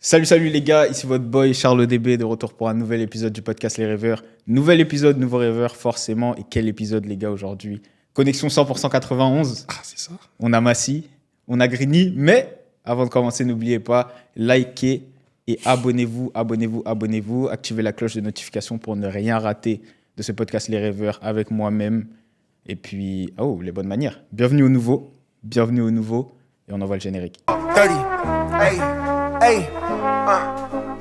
Salut les gars, ici votre boy Charles DB de retour pour un nouvel épisode du podcast Les Rêveurs. Nouvel épisode, nouveau rêveur forcément. Et quel épisode les gars aujourd'hui? Connexion 100% 91. Ah, c'est ça. On a Massy, on a Grigny. Mais avant de commencer, n'oubliez pas, likez et abonnez-vous. Activez la cloche de notification pour ne rien rater de ce podcast Les Rêveurs avec moi-même. Et puis, les bonnes manières. Bienvenue au nouveau. Et on envoie le générique. 30, hey,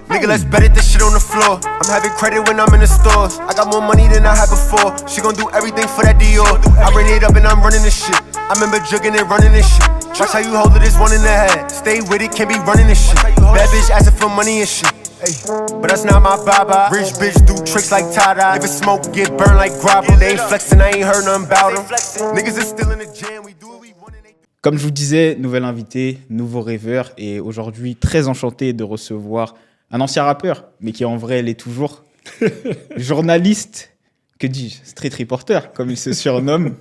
nigga, let's bet it, this shit on the floor. I'm having credit when I'm in the stores. I got more money than I had before. She gon' do everything for that Dior. I ran it up and I'm running this shit. I remember jugging and running this shit. Watch how you hold it, it's one in the head. Stay with it, can't be running this shit. Bad bitch asking for money and shit. Hey, but that's not my baba. Rich bitch do tricks like Tada. If it smoke, get burned like grapple. They ain't flexing, I ain't heard nothing about them. Niggas is still in the jam, we do what we want. Comme je vous disais, nouvel invité, nouveau rêveur. Et aujourd'hui, très enchanté de recevoir un ancien rappeur, mais qui en vrai l'est toujours. Journaliste, que dis-je, street reporter, comme il se surnomme.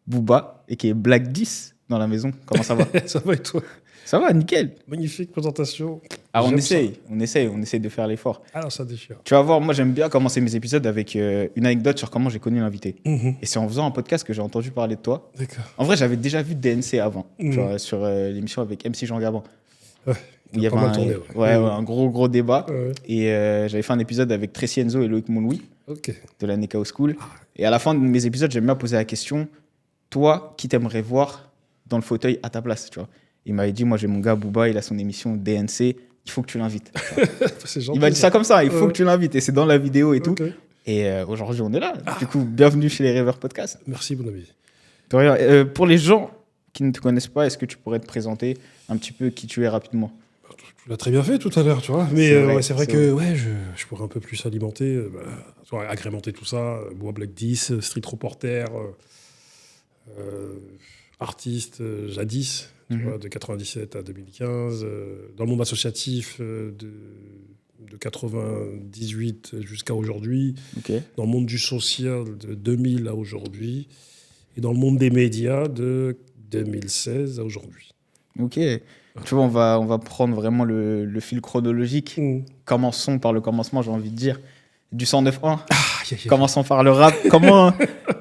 Booba, et qui est Black 10 dans la maison. Comment ça va? Ça va et toi? Ça va, nickel. Magnifique présentation. Ah, on J'aime essaye de faire l'effort. ça. Alors ça déchire. Tu vas voir, moi j'aime bien commencer mes épisodes avec une anecdote sur comment j'ai connu l'invité. Et c'est en faisant un podcast que j'ai entendu parler de toi. D'accord. En vrai, j'avais déjà vu DNC avant, tu vois, sur l'émission avec MC Jean Gabin. Ouais, Où il y avait pas mal tourné, ouais, un gros débat. Ouais. Et j'avais fait un épisode avec Tracy Enzo et Loïc Mouloui Ok. de la Nekao School. Et à la fin de mes épisodes, j'aime bien poser la question, toi, qui t'aimerais voir dans le fauteuil à ta place, tu vois? Il m'avait dit, moi j'ai mon gars Booba, il a son émission DNC, il faut que tu l'invites. C'est gentil. Il m'a dit ça comme ça, il faut que tu l'invites. Et c'est dans la vidéo et tout. Ok. Et aujourd'hui, on est là. Du coup, bienvenue chez les Rêveurs Podcast. Merci, mon ami. De rien. Pour les gens qui ne te connaissent pas, est-ce que tu pourrais te présenter un petit peu qui tu es rapidement? Tu l'as très bien fait tout à l'heure, tu vois. Mais c'est vrai c'est que je pourrais un peu plus alimenter, agrémenter tout ça. Bois Black 10, street reporter, artiste jadis, tu vois, de 97 à 2015. Dans le monde associatif, de 98 jusqu'à aujourd'hui. Ok. Dans le monde du social, de 2000 à aujourd'hui. Et dans le monde des médias, de 2016 à aujourd'hui. Ok. Tu vois, on va prendre vraiment le fil chronologique. Commençons par le commencement, j'ai envie de dire. Du 109.1. Commençons par le rap. Comment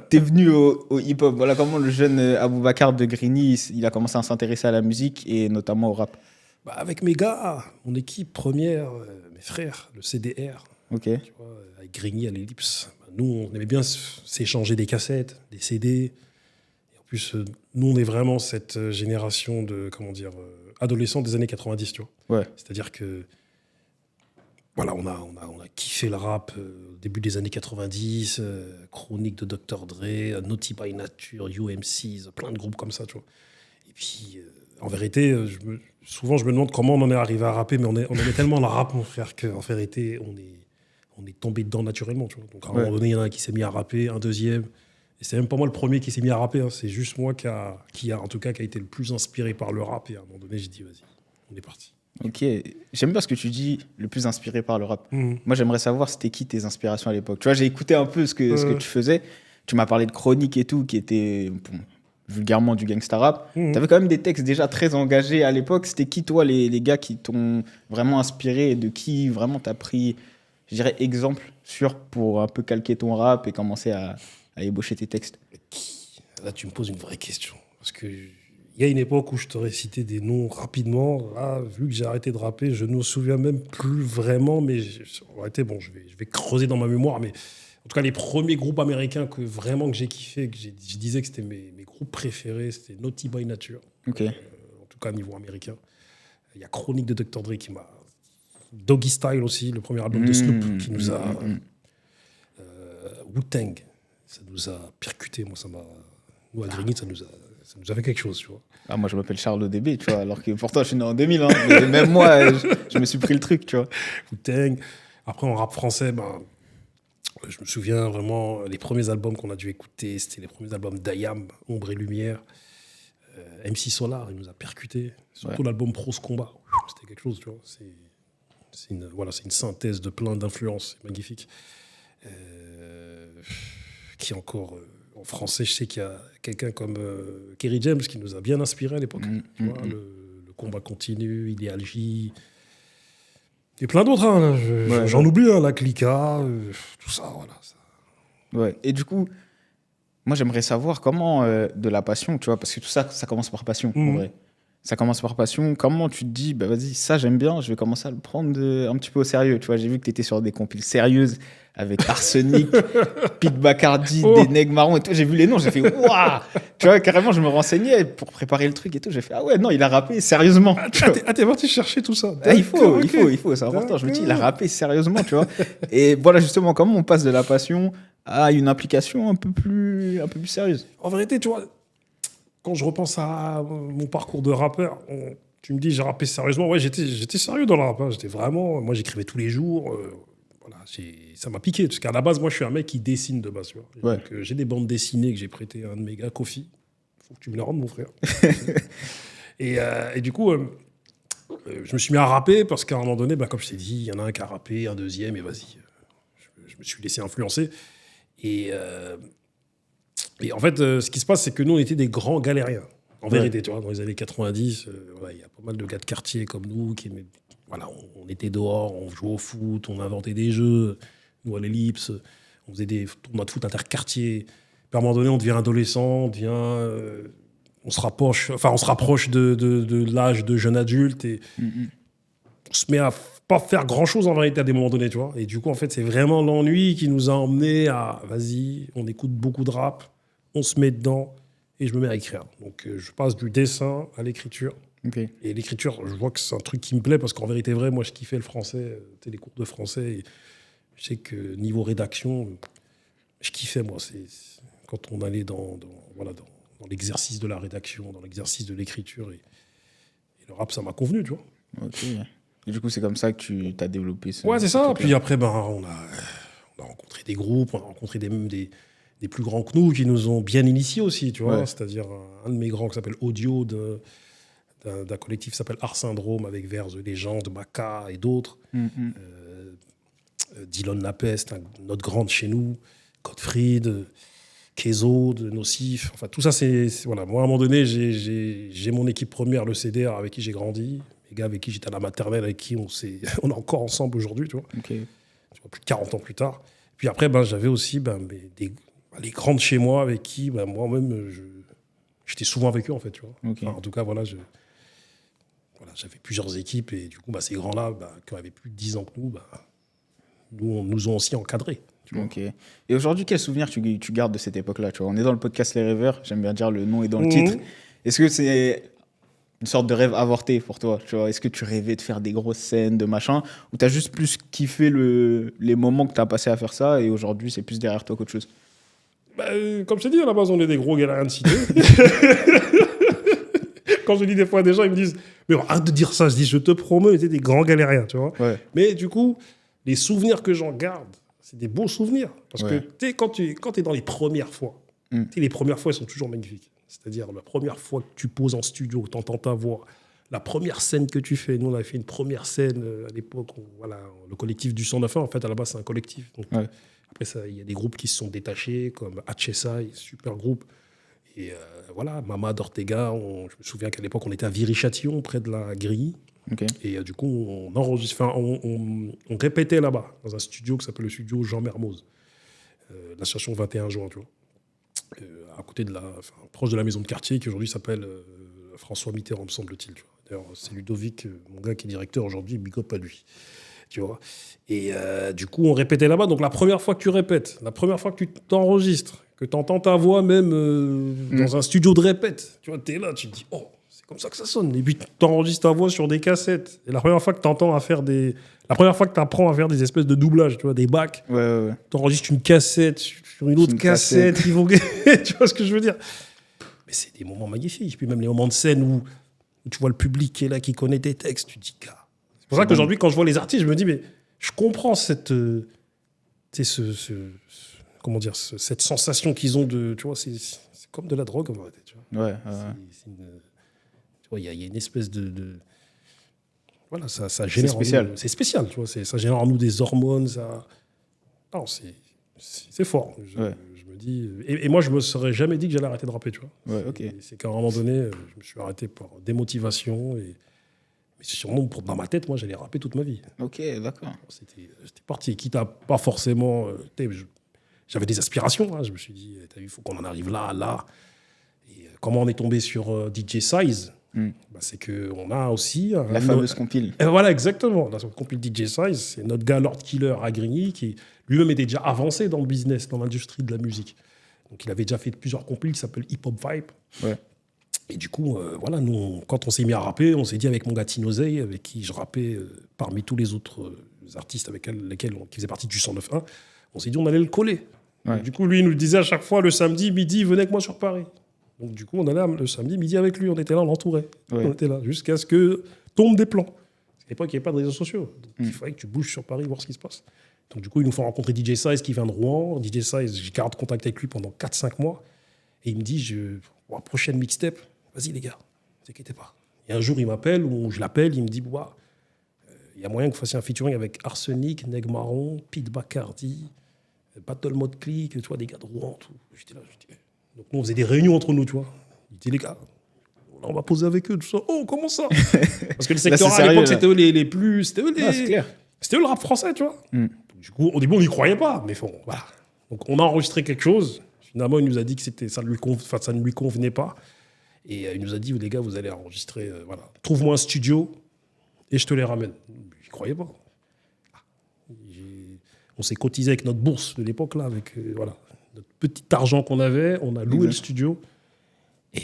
t'es venu au hip-hop? Voilà comment le jeune Aboubacar de Grigny, il a commencé à s'intéresser à la musique et notamment au rap. Bah, avec mes gars, mon équipe première, mes frères, le CDR, Ok. tu vois, avec Grigny à l'ellipse. Bah, nous, on aimait bien s'échanger des cassettes, des CD. Et en plus, nous, on est vraiment cette génération de, adolescents des années 90, tu vois. Ouais. C'est-à-dire que, voilà, on a kiffé le rap au début des années 90, Chronique de Dr. Dre, Naughty by Nature, UMCs, plein de groupes comme ça, tu vois. Et puis, en vérité, souvent, je me demande comment on en est arrivé à rapper, mais on aimait tellement le rap, mon frère, qu'en vérité, on est tombé dedans naturellement, tu vois. Donc, à un moment donné, il y en a un qui s'est mis à rapper, un deuxième. Et c'est même pas moi le premier qui s'est mis à rapper, hein. C'est juste moi qui a été le plus inspiré par le rap. Et à un moment donné, j'ai dit, vas-y, on est parti. Ok. J'aime bien ce que tu dis, le plus inspiré par le rap. Moi, j'aimerais savoir c'était qui tes inspirations à l'époque. Tu vois, j'ai écouté un peu ce que tu faisais. Tu m'as parlé de Chronique et tout, qui était vulgairement du gangsta rap. Tu avais quand même des textes déjà très engagés à l'époque. C'était qui, toi, les gars qui t'ont vraiment inspiré et de qui vraiment t'as pris, je dirais, exemple pour un peu calquer ton rap et commencer à ébaucher tes textes? Là, tu me poses une vraie question. Parce qu'il y a une époque où je t'aurais cité des noms rapidement. Là, vu que j'ai arrêté de rapper, je ne me souviens même plus vraiment. Mais en réalité, bon, je vais creuser dans ma mémoire. Mais en tout cas, les premiers groupes américains que j'ai kiffé, que je disais que c'était mes groupes préférés, c'était Naughty by Nature. Ok. En tout cas, niveau américain. Il y a Chronique de Dr. Dre qui m'a... Doggy Style aussi, le premier album de Snoop, qui nous a... Wu-Tang, ça nous a percuté. Moi, nous, à Grigny, ça nous a fait quelque chose, tu vois. Ah, moi, je m'appelle Charles DB, tu vois, alors que pourtant, je suis né en 2000. Hein, mais même moi, je me suis pris le truc, tu vois. Wu-Tang. Après, en rap français, je me souviens vraiment, les premiers albums qu'on a dû écouter, c'était les premiers albums d'Ayam, Ombre et Lumière. MC Solar, il nous a percuté. Surtout l'album Prose Combat. C'était quelque chose, tu vois. C'est une synthèse de plein d'influences. C'est magnifique. Qui encore... en français, je sais qu'il y a quelqu'un comme Kerry James qui nous a bien inspiré à l'époque. Tu vois, le combat continu, Idéal J. Et plein d'autres, hein, j'en oublie, hein, la Clica, tout ça, voilà. Ça. Ouais. Et du coup, moi, j'aimerais savoir comment, de la passion, tu vois, parce que tout ça, ça commence par passion, en vrai. Ça commence par passion. Comment tu te dis, bah vas-y, ça j'aime bien, je vais commencer à le prendre un petit peu au sérieux. Tu vois, j'ai vu que tu étais sur des compiles sérieuses avec Arsenic, Pete Bacardi, des Nègres Marrons et tout. J'ai vu les noms, j'ai fait waouh. Tu vois, carrément, je me renseignais pour préparer le truc et tout. J'ai fait ah ouais, non, il a rappé sérieusement. T'es parti chercher tout ça. Il faut, c'est important. Je me dis, il a rappé sérieusement, tu vois. Et voilà, justement, comment on passe de la passion à une implication un peu plus sérieuse. En vérité, tu vois. Quand je repense à mon parcours de rappeur, tu me dis j'ai rappé sérieusement. Ouais, j'étais sérieux dans le rap. Hein. J'étais vraiment. Moi, j'écrivais tous les jours. Voilà, ça m'a piqué. Parce qu'à la base, moi, je suis un mec qui dessine de base. Tu vois. Ouais. Donc, j'ai des bandes dessinées que j'ai prêtées à un de mes gars, Kofi. Faut que tu me les rendes, mon frère. et du coup, je me suis mis à rapper parce qu'à un moment donné, comme je t'ai dit, il y en a un qui a rappé, un deuxième, et vas-y. Je me suis laissé influencer. Et en fait, ce qui se passe, c'est que nous, on était des grands galériens. En vérité, tu vois, dans les années 90, il y a pas mal de gars de quartier comme nous qui voilà, on était dehors, on jouait au foot, on inventait des jeux. Nous, à l'Ellipse, on faisait des tournois de foot interquartiers. Puis à un moment donné, on devient adolescent, on se rapproche de l'âge de jeune adulte et on se met à pas faire grand-chose en vérité à des moments donnés, tu vois. Et du coup, en fait, c'est vraiment l'ennui qui nous a emmenés à, vas-y, on écoute beaucoup de rap, on se met dedans et je me mets à écrire. Donc, je passe du dessin à l'écriture. Okay. Et l'écriture, je vois que c'est un truc qui me plaît parce qu'en vérité, vrai, moi, je kiffais le français, les cours de français. Et je sais que niveau rédaction, je kiffais, moi. C'est quand on allait dans l'exercice de la rédaction, dans l'exercice de l'écriture. Et le rap, ça m'a convenu, tu vois. Ok. Et du coup, c'est comme ça que tu as développé ce. Ouais, c'est ça. Puis après, on a rencontré des groupes, on a rencontré des plus grands que nous qui nous ont bien initiés aussi, tu vois. Ouais. C'est-à-dire un de mes grands qui s'appelle Audio, d'un collectif qui s'appelle Art Syndrome avec Vers The Légende, Maca et d'autres. Dylan Lapeste, notre grand de chez nous, Gottfried, Kezo, de Nocif. Enfin, tout ça, c'est voilà. Moi, à un moment donné, j'ai mon équipe première, le CDR, avec qui j'ai grandi. Les gars avec qui j'étais à la maternelle, avec qui on est encore ensemble aujourd'hui, tu vois. Okay. Tu vois, plus de 40 ans plus tard. Puis après, j'avais aussi les grands de chez moi avec qui, moi-même, j'étais souvent avec eux, en fait, tu vois. Okay. Enfin, en tout cas, j'avais plusieurs équipes et du coup, ces grands-là, qui avaient plus de 10 ans que nous, nous ont aussi encadrés. Okay. Et aujourd'hui, quel souvenir tu gardes de cette époque-là, tu vois? On est dans le podcast Les Rêveurs, j'aime bien dire le nom est dans le titre. Est-ce que c'est une sorte de rêve avorté pour toi, tu vois? Est-ce que tu rêvais de faire des grosses scènes, de machin, ou t'as juste plus kiffé les moments que t'as passé à faire ça et aujourd'hui c'est plus derrière toi qu'autre chose? Comme je t'ai dit, à la base on est des gros galériens de cité. Quand je dis des fois à des gens, ils me disent mais arrête de dire ça, je dis je te promets, on était des grands galériens, tu vois. Ouais. Mais du coup, les souvenirs que j'en garde, c'est des beaux souvenirs. Parce que quand tu es dans les premières fois, les premières fois elles sont toujours magnifiques. C'est-à-dire la première fois que tu poses en studio, que tu entends ta voix, la première scène que tu fais. Nous, on avait fait une première scène à l'époque. Le collectif du 109.1, en fait, à la base, c'est un collectif. Donc, après, il y a des groupes qui se sont détachés, comme HSI, super groupe. Et Mama d'Ortega. Je me souviens qu'à l'époque, on était à Viry-Châtillon, près de la grille. Okay. Et du coup, on répétait là-bas, dans un studio qui s'appelle le studio Jean Mermoz, l'association 21 juin, tu vois. À côté proche de la maison de quartier qui aujourd'hui s'appelle François Mitterrand, me semble-t-il. D'ailleurs, c'est Ludovic, mon gars qui est directeur aujourd'hui, big up à lui. Tu vois. Et du coup, on répétait là-bas. Donc la première fois que tu répètes, la première fois que tu t'enregistres, que tu entends ta voix même dans un studio de répète, tu vois, t'es là, tu te dis, oh, c'est comme ça que ça sonne. Et puis tu t'enregistres ta voix sur des cassettes. Et la première fois que tu apprends à faire des espèces de doublages, tu vois, des bacs, t'enregistres une cassette sur une autre cassette. Tu vois ce que je veux dire? Mais c'est des moments magnifiques. Puis même les moments de scène où tu vois le public qui est là, qui connaît tes textes, tu te dis, gars. C'est pour ça qu'aujourd'hui, quand je vois les artistes, je me dis, mais je comprends cette sensation qu'ils ont de, tu vois, c'est comme de la drogue en vérité, tu vois. Tu vois, il y a une espèce de voilà, ça génère. C'est spécial. C'est spécial, tu vois. Ça génère en nous des hormones, ça. Non, c'est fort. Je me dis. Et moi, je me serais jamais dit que j'allais arrêter de rapper, tu vois. Ouais, ok. C'est qu'à un moment donné, je me suis arrêté par démotivation et Mais c'est sûrement dans ma tête, moi, j'allais rapper toute ma vie. Ok, d'accord. C'était parti. Quitte à pas forcément... j'avais des aspirations. Hein. Je me suis dit, t'as vu, il faut qu'on en arrive là, là. Et comment on est tombé sur DJ Size c'est qu'on a aussi... La fameuse compile. Et voilà, exactement. La compile DJ Size, c'est notre gars Lord Killer à Grigny, qui lui-même était déjà avancé dans le business, dans l'industrie de la musique. Donc, il avait déjà fait plusieurs compiles qui s'appellent Hip Hop Vibe. Ouais. Et du coup, voilà, nous, quand on s'est mis à rapper, on s'est dit avec mon gars Tinozei, avec qui je rappais parmi tous les autres artistes avec lesquels qui faisaient partie du 109.1, on s'est dit on allait le coller. Ouais. Donc, du coup, lui, il nous le disait à chaque fois le samedi, midi, venez avec moi sur Paris. Donc, du coup, on allait le samedi, midi avec lui. On était là, on l'entourait. Ouais. On était là, jusqu'à ce que tombent des plans. À l'époque, il n'y avait pas de réseaux sociaux. Donc, il fallait que tu bouges sur Paris, voir ce qui se passe. Donc, du coup, ils nous font rencontrer DJ Size qui vient de Rouen. DJ Size, j'ai garde contact avec lui pendant 4-5 mois. Et il me dit, pour la prochaine mixtape, vas-y les gars, ne vous inquiétez pas. Et un jour, il m'appelle, ou je l'appelle, il me dit, il y a moyen que vous fassiez un featuring avec Arsenic, Neg Marron, Pete Bacardi, Battle Mode Click, tu vois, des gars de Rouen, tout. J'étais là, donc nous, on faisait des réunions entre nous, tu vois. Il dit, les gars, on va poser avec eux, tout ça. Oh, comment ça? Parce que le secteur à l'époque, c'était eux les plus... C'était eux c'est clair. C'était eux le rap français, tu vois. Donc, du coup, au début, on n'y croyait pas, mais bon, voilà. Donc, on a enregistré quelque chose. Finalement, il nous a dit que ça ne lui convenait pas. Et il nous a dit, les gars, vous allez enregistrer, voilà. Trouve-moi un studio et je te les ramène. Je ne croyais pas. On s'est cotisé avec notre bourse de l'époque, là, avec voilà, notre petit argent qu'on avait. On a loué le studio. Et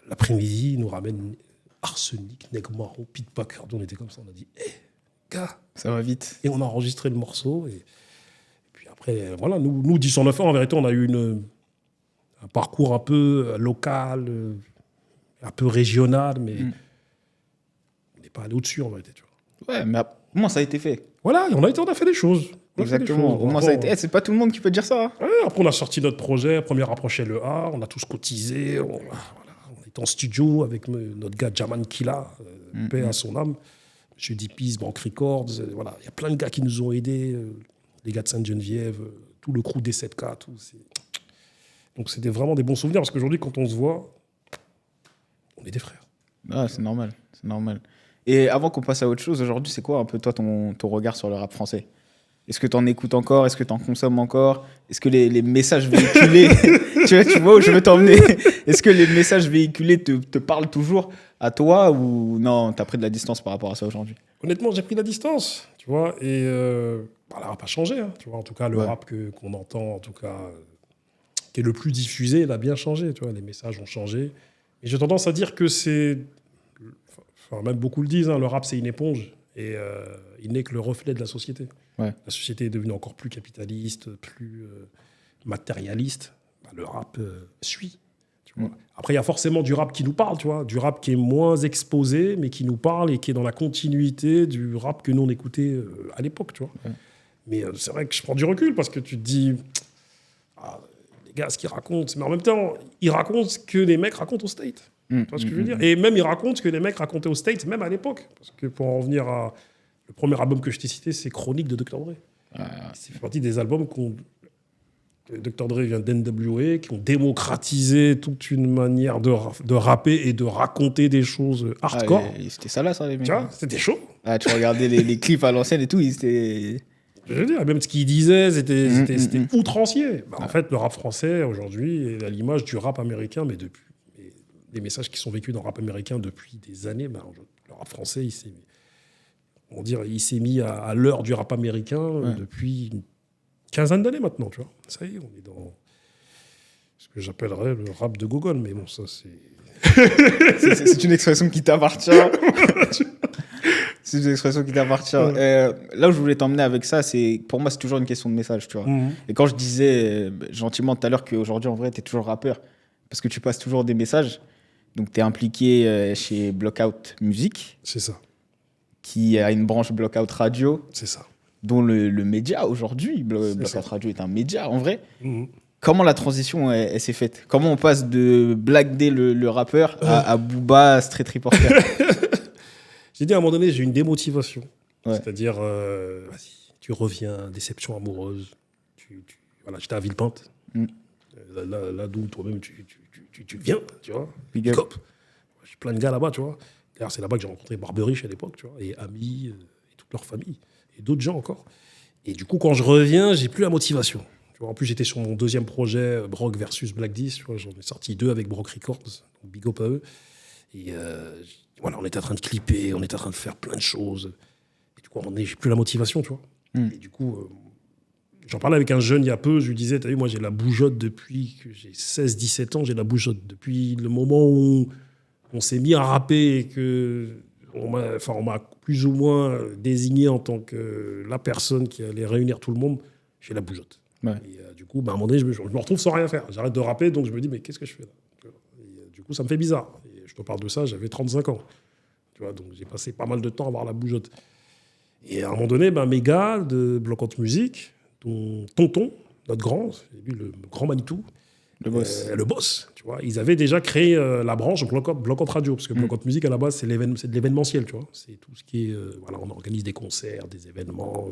l'après-midi, il nous ramène Arsenic, Neg Marron, Pete Bacardi. On était comme ça. On a dit, gars. Ça va vite. Et on a enregistré le morceau. Et puis après, voilà, nous 1009 ans, en vérité, on a eu un parcours un peu local, un peu régional, mais on n'est pas allé au-dessus, en vérité. Tu vois. Ouais, mais au moins, ça a été fait. Voilà, on a fait des choses. Exactement. Au moins, ça a été... c'est pas tout le monde qui peut dire ça. Hein. Ouais, après, on a sorti notre projet, première approche LEA, on a tous cotisé, on est en studio avec notre gars Jaman Killa, paix à son âme, Monsieur Dipis, Bank Records, voilà. Il y a plein de gars qui nous ont aidés, les gars de Sainte-Geneviève, tout le crew des 7K, tout. Donc, c'était vraiment des bons souvenirs, parce qu'aujourd'hui, quand on se voit, on est des frères. Ah, c'est normal, c'est normal. Et avant qu'on passe à autre chose, aujourd'hui, c'est quoi un peu toi ton regard sur le rap français? Est-ce que tu en écoutes encore? Est-ce que tu en consommes encore? Est-ce que les messages véhiculés, tu vois où je veux t'emmener? Est-ce que les messages véhiculés te parlent toujours à toi ou non, tu as pris de la distance par rapport à ça aujourd'hui? Honnêtement, j'ai pris de la distance, tu vois, et le rap a changé, hein, tu vois. En tout cas, le rap qu'on entend, en tout cas, qui est le plus diffusé, il a bien changé, tu vois. Les messages ont changé. Et j'ai tendance à dire que c'est... Enfin, même beaucoup le disent, hein, le rap, c'est une éponge. Et il n'est que le reflet de la société. Ouais. La société est devenue encore plus capitaliste, plus matérialiste. Bah, le rap suit. Tu vois. Après, il y a forcément du rap qui nous parle, tu vois, du rap qui est moins exposé, mais qui nous parle et qui est dans la continuité du rap que nous, on écoutait à l'époque. Tu vois. Ouais. Mais c'est vrai que je prends du recul parce que tu te dis... les gars, ce qu'ils racontent... Mais en même temps, ils racontent ce que les mecs racontent aux States. Tu vois ce que je veux dire? Et même, ils racontent ce que les mecs racontaient aux States, même à l'époque. Parce que pour en revenir à... Le premier album que je t'ai cité, c'est Chronique de Dr. Dre. C'est fait partie des albums Dr. Dre vient d'NWA, qui ont démocratisé toute une manière de rapper et de raconter des choses hardcore. C'était ça, là, ça, les mecs. Tu vois, c'était chaud. Ah, tu regardais les clips à l'ancienne et tout, c'était... Je veux dire, même ce qu'il disait, c'était outrancier. Bah, en fait, le rap français, aujourd'hui, est à l'image du rap américain, mais depuis... Les messages qui sont vécus dans le rap américain depuis des années, ben, le rap français, il s'est mis à l'heure du rap américain depuis une quinzaine d'années maintenant, tu vois. Ça y est, on est dans ce que j'appellerais le rap de Gogol, mais bon, ça, c'est... c'est une expression qui t'appartient. C'est une expression qui t'appartient. Là où je voulais t'emmener avec ça, pour moi, c'est toujours une question de message, tu vois. Et quand je disais gentiment tout à l'heure qu'aujourd'hui, en vrai, t'es toujours rappeur, parce que tu passes toujours des messages. Donc, tu es impliqué chez Blockout Music. C'est ça. Qui a une branche Blockout Radio. C'est ça. Dont le média aujourd'hui, Blockout Radio est un média, en vrai. Comment la transition elle s'est faite? Comment on passe de Black Day, le rappeur, à Booba, Street Reporter? J'ai dit à un moment donné, j'ai une démotivation. Ouais. C'est-à-dire, vas-y, tu reviens, déception amoureuse. Voilà, j'étais à Villepinte. Là d'où toi-même tu viens, tu vois. Big up. J'ai plein de gars là-bas, tu vois. D'ailleurs, c'est là-bas que j'ai rencontré Barberich à l'époque, tu vois, et Ami, et toute leur famille, et d'autres gens encore. Et du coup, quand je reviens, j'ai plus la motivation. Tu vois, en plus, j'étais sur mon deuxième projet, Brock versus Black 10. Tu vois, j'en ai sorti 2 avec Brock Records, donc big up à eux. Et voilà, on était en train de clipper, on était en train de faire plein de choses. Et du coup, à un moment donné, j'ai plus la motivation, tu vois. Et du coup, j'en parlais avec un jeune il y a peu, je lui disais, t'as vu, moi, j'ai la bougeotte depuis que j'ai 16-17 ans, j'ai la bougeotte. Depuis le moment où on s'est mis à rapper et que on m'a plus ou moins désigné en tant que la personne qui allait réunir tout le monde, j'ai la bougeotte. Ouais. Et du coup, à un moment donné, je me retrouve sans rien faire. J'arrête de rapper, donc je me dis, mais qu'est-ce que je fais là? Et du coup, ça me fait bizarre. Et je te parle de ça, j'avais 35 ans. Tu vois, donc j'ai passé pas mal de temps à avoir la bougeotte. Et à un moment donné, mes gars de Bloc Out Music, dont Tonton, notre grand, lui, le grand Manitou, Le boss. tu vois, ils avaient déjà créé la branche Bloc Out Radio, parce que Bloc Out Music, à la base, c'est de l'événementiel, tu vois. C'est tout ce qui est... voilà, on organise des concerts, des événements...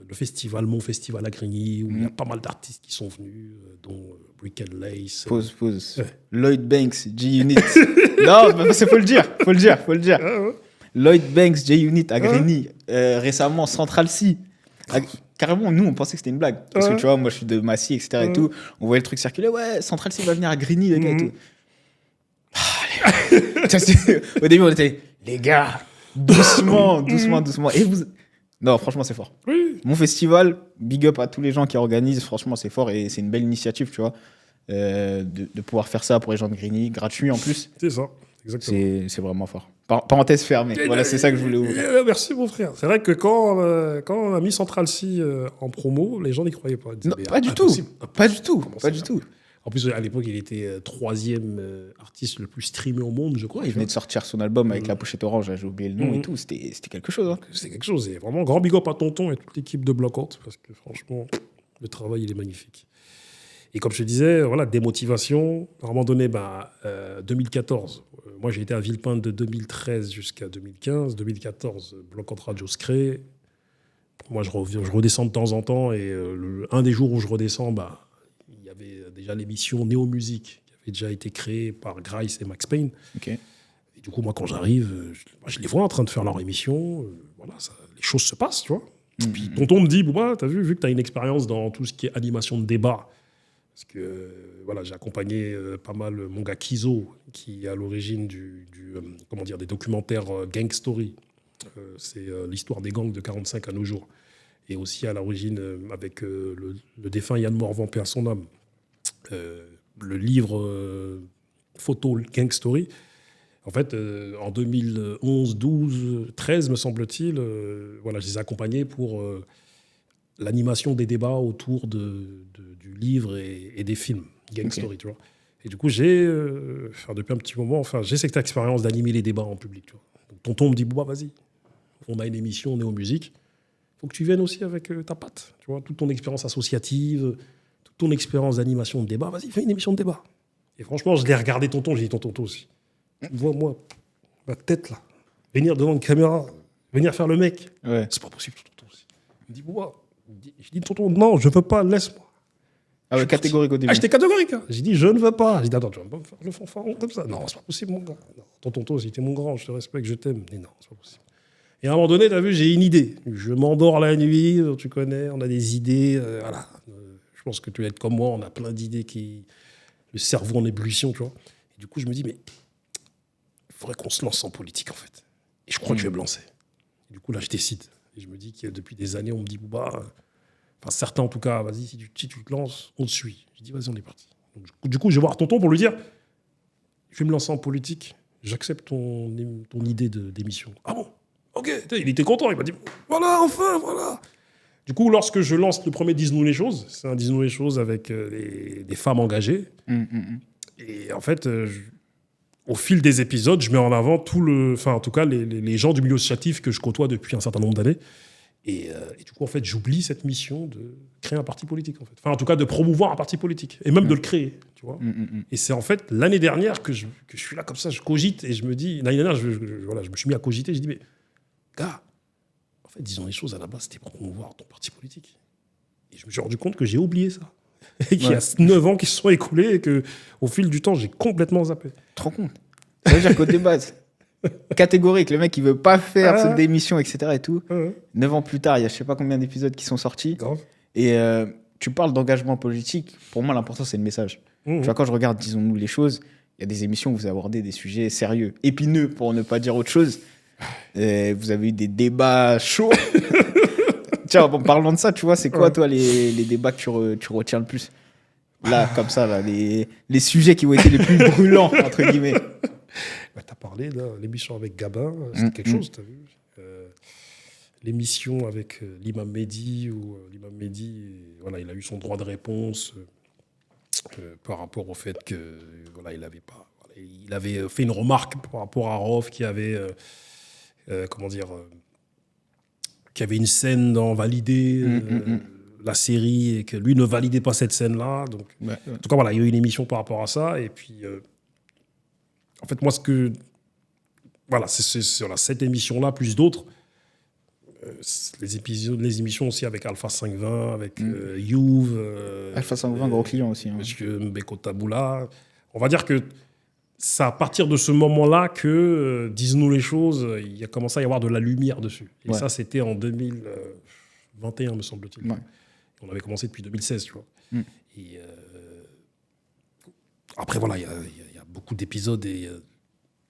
le festival, mon festival à Grigny, où il y a pas mal d'artistes qui sont venus, dont Brick and Lace. Pause. Ouais. Lloyd Banks, G-Unit. Non, mais faut le dire. Ouais. Lloyd Banks, J-Unit à Grigny. Récemment, Central C. Carrément, nous, on pensait que c'était une blague. Parce que tu vois, moi, je suis de Massy, etc. Et tout. On voyait le truc circuler. Ouais, Central C va venir à Grigny, les gars, et tout. Au début, on était, les gars, doucement. Et vous... Non, franchement, c'est fort. Oui. Mon festival, big up à tous les gens qui organisent. Franchement, c'est fort et c'est une belle initiative, tu vois, de pouvoir faire ça pour les gens de Grigny, gratuit en plus. C'est ça, exactement. C'est vraiment fort. Parenthèse fermée. Voilà, c'est ça que je voulais ouvrir. Merci, mon frère. C'est vrai que quand on a mis Central C en promo, les gens n'y croyaient pas. Ils disaient, Non, pas du tout. Pas du tout. En plus, à l'époque, il était 3e artiste le plus streamé au monde, je crois. Il venait de sortir son album avec la pochette orange, j'ai oublié le nom et tout. C'était quelque chose. Hein. C'est quelque chose. Et vraiment, grand big up à Tonton et toute l'équipe de Bloc Out, parce que franchement, le travail, il est magnifique. Et comme je te disais, voilà, démotivation. À un moment donné, 2014, moi j'ai été à Villepinte de 2013 jusqu'à 2015. 2014, Bloc Out Radio se crée. Moi, je redescends de temps en temps. Et un des jours où je redescends, il y avait déjà l'émission Néo Musique qui avait déjà été créée par Grice et Max Payne. Okay. Et du coup, moi, quand j'arrive, je les vois en train de faire leur émission. Voilà, les choses se passent, tu vois. Et puis, Tonton me dit, Bouba, t'as vu que t'as une expérience dans tout ce qui est animation de débat. Parce que voilà, j'ai accompagné pas mal mon gars Kizo, qui est à l'origine des documentaires Gang Story. C'est l'histoire des gangs de 45 à nos jours. Et aussi à l'origine, avec le défunt Yann Morvan, paix à son âme, le livre photo Gang Story. En fait, en 2011, 12, 13, me semble-t-il, voilà, je les ai accompagnés pour l'animation des débats autour du livre et des films, Gang Story, tu vois. Et du coup, depuis un petit moment, j'ai cette expérience d'animer les débats en public, tu vois. Donc, Tonton me dit, Bouba, vas-y, on a une émission Néo Musique, il faut que tu viennes aussi avec ta patte, tu vois, toute ton expérience associative, toute ton expérience d'animation de débat, vas-y, fais une émission de débat. Et franchement, je l'ai regardé Tonton, j'ai dit, Tonton aussi. Vois-moi, ma tête là, venir devant une caméra, venir faire le mec, c'est pas possible, Tonton aussi. Il me dit, Bouba, je dis, Tonton, non, je veux pas, laisse-moi. Ah ouais, catégorique au début. J'étais catégorique. Hein. J'ai dit, je ne veux pas. J'ai dit, attends, tu vas pas me faire le fanfaron comme ça. Non, c'est pas possible, mon gars. Non, Tonton, si t'es mon grand, je te respecte, je t'aime. Mais non, c'est pas possible. Et à un moment donné, t'as vu, j'ai une idée. Je m'endors la nuit, tu connais, on a des idées. Voilà. Je pense que tu vas être comme moi, on a plein d'idées le cerveau en ébullition, tu vois. Et du coup, je me dis, mais il faudrait qu'on se lance en politique, en fait. Et je crois que je vais me lancer. Et du coup, là, je décide. Et je me dis que depuis des années, on me dit, Bouba, certains en tout cas, vas-y, si tu te lances, on te suit. Je dis, vas-y, on est parti. Donc, du coup, je vais voir Tonton pour lui dire, je vais me lancer en politique, j'accepte ton idée d'émission. Ah bon? Ok. Il était content, il m'a dit, voilà, enfin, voilà. Du coup, lorsque je lance le premier Dis-nous les choses, c'est un Dis-nous les choses avec des femmes engagées. Et en fait, au fil des épisodes, je mets en avant en tout cas, les gens du milieu associatif que je côtoie depuis un certain nombre d'années. Et du coup, en fait, j'oublie cette mission de créer un parti politique, en fait. Enfin, en tout cas, de promouvoir un parti politique. Et même de le créer, tu vois. Et c'est en fait l'année dernière que je suis là comme ça, je cogite et je me dis... L'année dernière, je me suis mis à cogiter. Je dis, mais gars, en fait, disons les choses, à la base, c'était pour promouvoir ton parti politique. Et je me suis rendu compte que j'ai oublié ça. Et qu'il y a 9 ans qui se sont écoulés et qu'au fil du temps, j'ai complètement zappé. Tu te rends compte? Ça veut dire qu'au débat... Catégorique, le mec, il veut pas faire cette démission, etc. et tout. 9 ans plus tard, il y a je sais pas combien d'épisodes qui sont sortis. Grave. Et tu parles d'engagement politique. Pour moi, l'important, c'est le message. Tu vois, quand je regarde, disons-nous les choses, il y a des émissions où vous abordez des sujets sérieux, épineux, pour ne pas dire autre chose. Et vous avez eu des débats chauds. Tiens, bon, parlons de ça, tu vois, c'est quoi, toi, les débats que tu retiens le plus? Là, comme ça, là, les sujets qui ont été les plus brûlants, entre guillemets. Bah, tu as parlé de l'émission avec Gabin, c'était quelque chose, tu as vu. L'émission avec l'imam Mehdi, où l'imam Mehdi, voilà, il a eu son droit de réponse par rapport au fait que voilà, il avait fait une remarque par rapport à Rof qui avait qui avait une scène dans Valider la série et que lui ne validait pas cette scène-là. Donc, en tout cas, voilà, il y a eu une émission par rapport à ça. Et puis, en fait, moi, voilà, c'est cette émission-là, plus d'autres. Les émissions aussi avec Alpha 520, avec Youve. Alpha 520, gros client aussi. Hein. Monsieur Mbeko Taboula. On va dire que c'est à partir de ce moment-là que, disons-nous les choses, il a commencé à y avoir de la lumière dessus. Et ça, c'était en 2021, me semble-t-il. Ouais. On avait commencé depuis 2016, tu vois. Et après, voilà, il y a beaucoup d'épisodes et...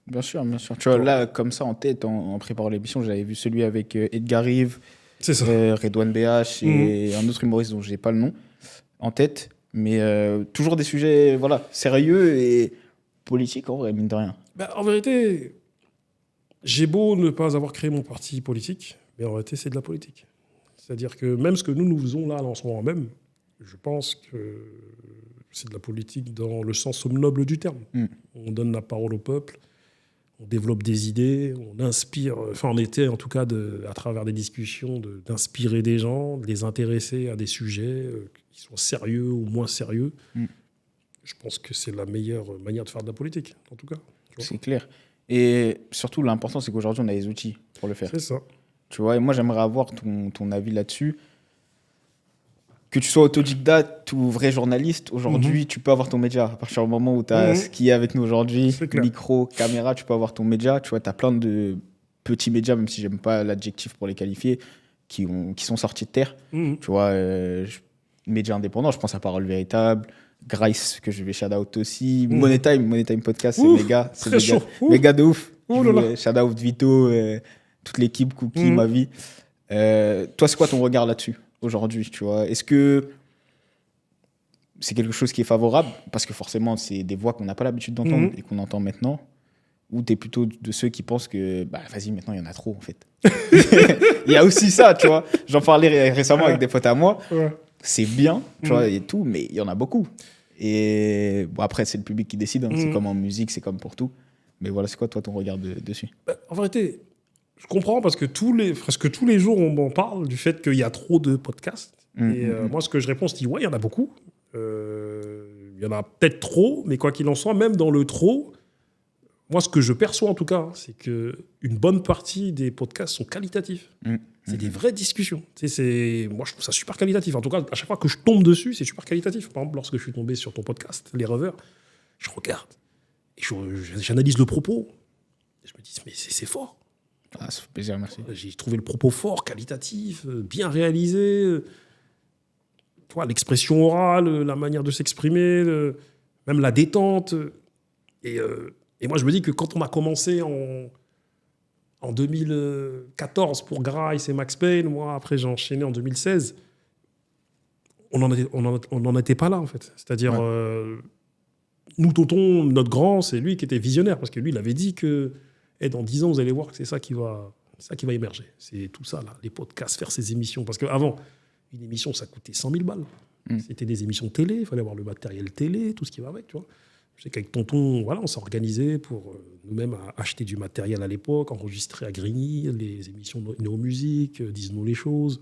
Bien sûr. Tu vois, là, comme ça, en tête, en préparant l'émission, j'avais vu celui avec Edgar Rive, Redouane BH et un autre humoriste dont je n'ai pas le nom en tête. Mais toujours des sujets sérieux et politiques, en vrai, mine de rien. Bah, en vérité, j'ai beau ne pas avoir créé mon parti politique, mais en réalité, c'est de la politique. C'est-à-dire que même ce que nous faisons là, en ce moment même, je pense que c'est de la politique dans le sens noble du terme. On donne la parole au peuple. On développe des idées, on inspire, enfin on était en tout cas à travers des discussions d'inspirer des gens, de les intéresser à des sujets qui sont sérieux ou moins sérieux. Je pense que c'est la meilleure manière de faire de la politique, en tout cas. C'est clair. Et surtout, l'important, c'est qu'aujourd'hui, on a les outils pour le faire. C'est ça. Tu vois, et moi, j'aimerais avoir ton avis là-dessus. Que tu sois autodidacte ou vrai journaliste, aujourd'hui, tu peux avoir ton média. À partir du moment où tu as ce qui est avec nous aujourd'hui, micro, caméra, tu peux avoir ton média. Tu vois, tu as plein de petits médias, même si j'aime pas l'adjectif pour les qualifier, qui sont sortis de terre. Tu vois, médias indépendants, je pense à Parole Véritable, Grice, que je vais shout-out aussi, Moneytime Podcast, c'est méga de ouf. Shout-out Vito, toute l'équipe, Cookie, ma vie. Toi, c'est quoi ton regard là-dessus aujourd'hui, tu vois? Est-ce que c'est quelque chose qui est favorable? Parce que forcément, c'est des voix qu'on n'a pas l'habitude d'entendre et qu'on entend maintenant. Ou t'es plutôt de ceux qui pensent que, vas-y, maintenant, il y en a trop, en fait. Il y a aussi ça, tu vois. J'en parlais récemment avec des potes à moi. C'est bien, tu vois, et tout, mais il y en a beaucoup. Et bon, après, c'est le public qui décide. Hein. C'est comme en musique, c'est comme pour tout. Mais voilà, c'est quoi, toi, ton regard dessus? En vérité, je comprends parce que presque tous les jours, on m'en parle du fait qu'il y a trop de podcasts. Moi, ce que je réponds, je dis, ouais, il y en a beaucoup. Il y en a peut-être trop, mais quoi qu'il en soit, même dans le trop, moi, ce que je perçois en tout cas, c'est qu'une bonne partie des podcasts sont qualitatifs. C'est des vraies discussions. Moi, je trouve ça super qualitatif. En tout cas, à chaque fois que je tombe dessus, c'est super qualitatif. Par exemple, lorsque je suis tombé sur ton podcast, Les Rêveurs, je regarde et j'analyse le propos. Et je me dis, mais c'est fort. Ah, ça fait plaisir, merci. J'ai trouvé le propos fort, qualitatif, bien réalisé. Tu vois, l'expression orale, la manière de s'exprimer, même la détente. Et moi, je me dis que quand on a commencé en 2014 pour Grice et Max Payne, moi, après, j'ai enchaîné en 2016, on n'en était pas là, en fait. C'est-à-dire, nous, Tonton, notre grand, c'est lui qui était visionnaire, parce que lui, il avait dit que dans 10 ans, vous allez voir que c'est ça qui va émerger. C'est tout ça, là, les podcasts, faire ces émissions. Parce qu'avant, une émission, ça coûtait 100 000 balles. C'était des émissions télé, il fallait avoir le matériel télé, tout ce qui va avec, tu vois. Je sais qu'avec Tonton, voilà, on s'est organisé pour nous-mêmes acheter du matériel à l'époque, enregistrer à Grigny les émissions Néo Musique, Dis-nous les choses,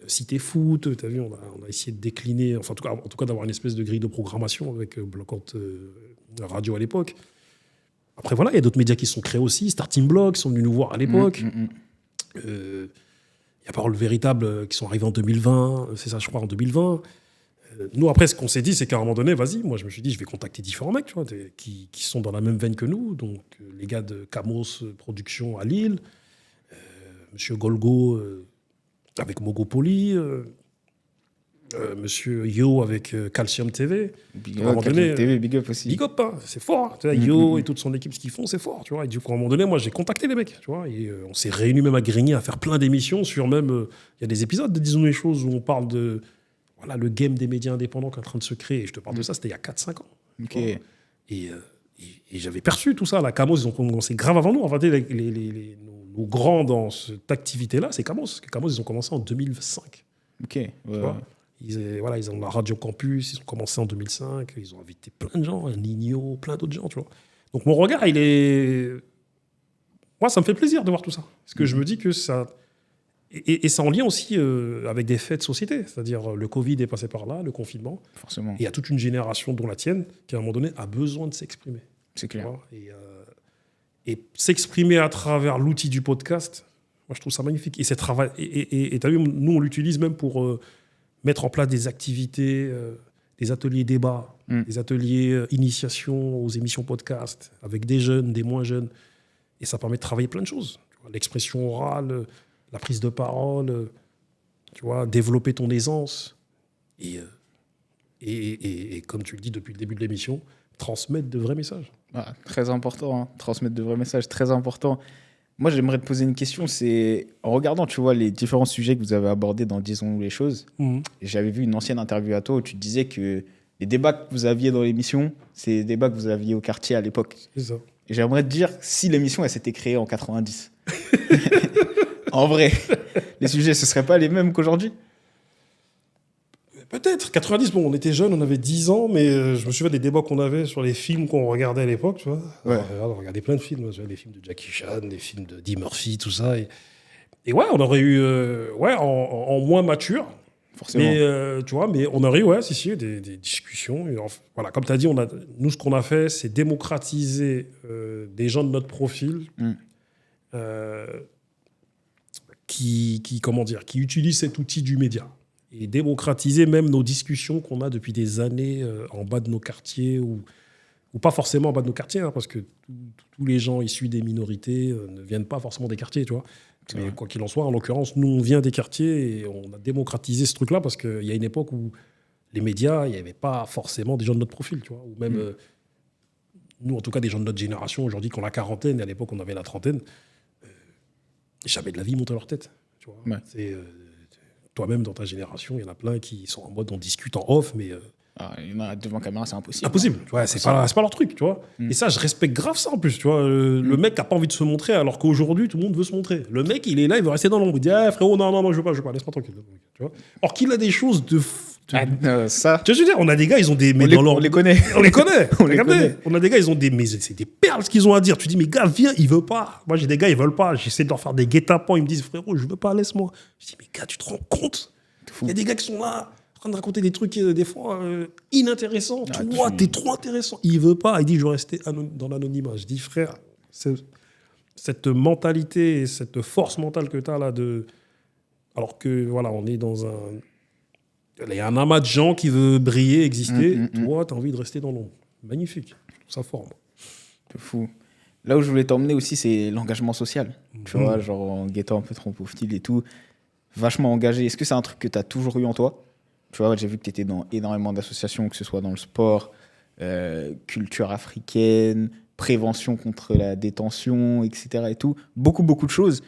Cité Foot. Tu as vu, on a essayé de décliner, enfin, en tout cas d'avoir une espèce de grille de programmation avec Bloquante Radio à l'époque. Après, voilà, il y a d'autres médias qui se sont créés aussi. Starting Block sont venus nous voir à l'époque. Il y a Parole Véritable qui sont arrivés en 2020. C'est ça, je crois, en 2020. Nous, après, ce qu'on s'est dit, c'est qu'à un moment donné, vas-y, moi, je me suis dit, je vais contacter différents mecs, tu vois, qui sont dans la même veine que nous. Donc, les gars de Camos Production à Lille, Monsieur Golgo avec Mogopoly, Monsieur Yo avec Calcium TV. Big up, TV, big up aussi. Big up, hein, c'est fort. Hein, tu vois, Yo et toute son équipe, ce qu'ils font, c'est fort. Tu vois. Et du coup, à un moment donné, moi, j'ai contacté les mecs. Tu vois, et on s'est réunis même à Grigny à faire plein d'émissions sur même... Il y a des épisodes de Disons les choses où on parle de... Voilà, le game des médias indépendants qui est en train de se créer. Et je te parle de ça, c'était il y a 4-5 ans. Okay. Et j'avais perçu tout ça. La Camos, ils ont commencé grave avant nous. En fait, nos grands dans cette activité-là, c'est Camos. Parce que Camos, ils ont commencé en 2005. Ok. Ouais. Ils ont la Radio Campus, ils ont commencé en 2005. Ils ont invité plein de gens, Nino, plein d'autres gens. Tu vois. Donc mon regard, il est... Moi, ça me fait plaisir de voir tout ça. Parce que je me dis que ça... Et c'est en lien aussi avec des faits de société. C'est-à-dire, le Covid est passé par là, le confinement. Forcément. Et il y a toute une génération, dont la tienne, qui, à un moment donné, a besoin de s'exprimer. C'est clair. Et s'exprimer à travers l'outil du podcast, moi, je trouve ça magnifique. Et tu as vu, nous, on l'utilise même pour mettre en place des activités, des ateliers débats, des ateliers initiation aux émissions podcast, avec des jeunes, des moins jeunes. Et ça permet de travailler plein de choses. Tu vois, l'expression orale... la prise de parole, tu vois, développer ton aisance. Et comme tu le dis depuis le début de l'émission, transmettre de vrais messages. Ah, très important, hein. Transmettre de vrais messages, très important. Moi, j'aimerais te poser une question. C'est en regardant, tu vois, les différents sujets que vous avez abordés dans Disons-nous les choses, j'avais vu une ancienne interview à toi où tu te disais que les débats que vous aviez dans l'émission, c'est les débats que vous aviez au quartier à l'époque. C'est ça. Et j'aimerais te dire, si l'émission, elle s'était créée en 90, en vrai, les sujets, ce ne seraient pas les mêmes qu'aujourd'hui? Peut-être. 90, bon, on était jeunes, on avait 10 ans, mais je me souviens des débats qu'on avait sur les films qu'on regardait à l'époque, tu vois. Ouais. Alors, on regardait plein de films, les films de Jackie Chan, des films de Eddie Murphy, tout ça. Et ouais, on aurait eu, en moins mature, Forcément. mais, tu vois, mais on aurait eu, des discussions. Et voilà, comme tu as dit, nous, ce qu'on a fait, c'est démocratiser des gens de notre profil qui utilisent cet outil du média. Et démocratiser même nos discussions qu'on a depuis des années en bas de nos quartiers, ou pas forcément en bas de nos quartiers, hein, parce que tous les gens issus des minorités ne viennent pas forcément des quartiers, tu vois. Mais quoi qu'il en soit, en l'occurrence, nous, on vient des quartiers et on a démocratisé ce truc-là parce qu'il y a une époque où les médias, il n'y avait pas forcément des gens de notre profil, tu vois. Ou même, nous, en tout cas, des gens de notre génération, aujourd'hui, qui ont la quarantaine, et à l'époque, on avait la trentaine, jamais de la vie monte à leur tête, tu vois. Ouais. C'est... toi-même, dans ta génération, il y en a plein qui sont en mode on discute en off, mais... il y en a devant caméra, c'est impossible. Impossible. Ouais, c'est pas leur truc, tu vois. Et ça, je respecte grave ça, en plus, tu vois. Le mec n'a pas envie de se montrer, alors qu'aujourd'hui, tout le monde veut se montrer. Le mec, il est là, il veut rester dans l'ombre. Il dit, frérot, non, je veux pas, laisse-moi tranquille. Tu vois. Or qu'il a des choses de... ça... Tu vois, je veux dire, on a des gars, ils ont des... On les connaît. On les connaît. On a des gars, ils ont des... Mais c'est des perles ce qu'ils ont à dire. Tu dis, mais gars, viens, il veut pas. Moi, j'ai des gars, ils veulent pas. J'essaie de leur faire des guet-apens. Ils me disent, frérot, je veux pas, laisse-moi. Je dis, mais gars, tu te rends compte? Il y a des gars qui sont là, en train de raconter des trucs des fois inintéressants. Toi, t'es trop intéressant. Il veut pas. Il dit, je veux rester dans l'anonymat. Je dis, frère, cette mentalité et cette force mentale que t'as là de... Alors que, voilà, on est dans un... Il y a un amas de gens qui veut briller, exister. Toi, t'as envie de rester dans l'ombre. Magnifique. Je trouve ça fort, moi. C'est fou. Là où je voulais t'emmener aussi, c'est l'engagement social. Tu vois, genre en guettant un peu Trampophile et tout. Vachement engagé. Est-ce que c'est un truc que tu as toujours eu en toi? Tu vois, j'ai vu que tu étais dans énormément d'associations, que ce soit dans le sport, culture africaine, prévention contre la détention, etc. et tout. Beaucoup de choses.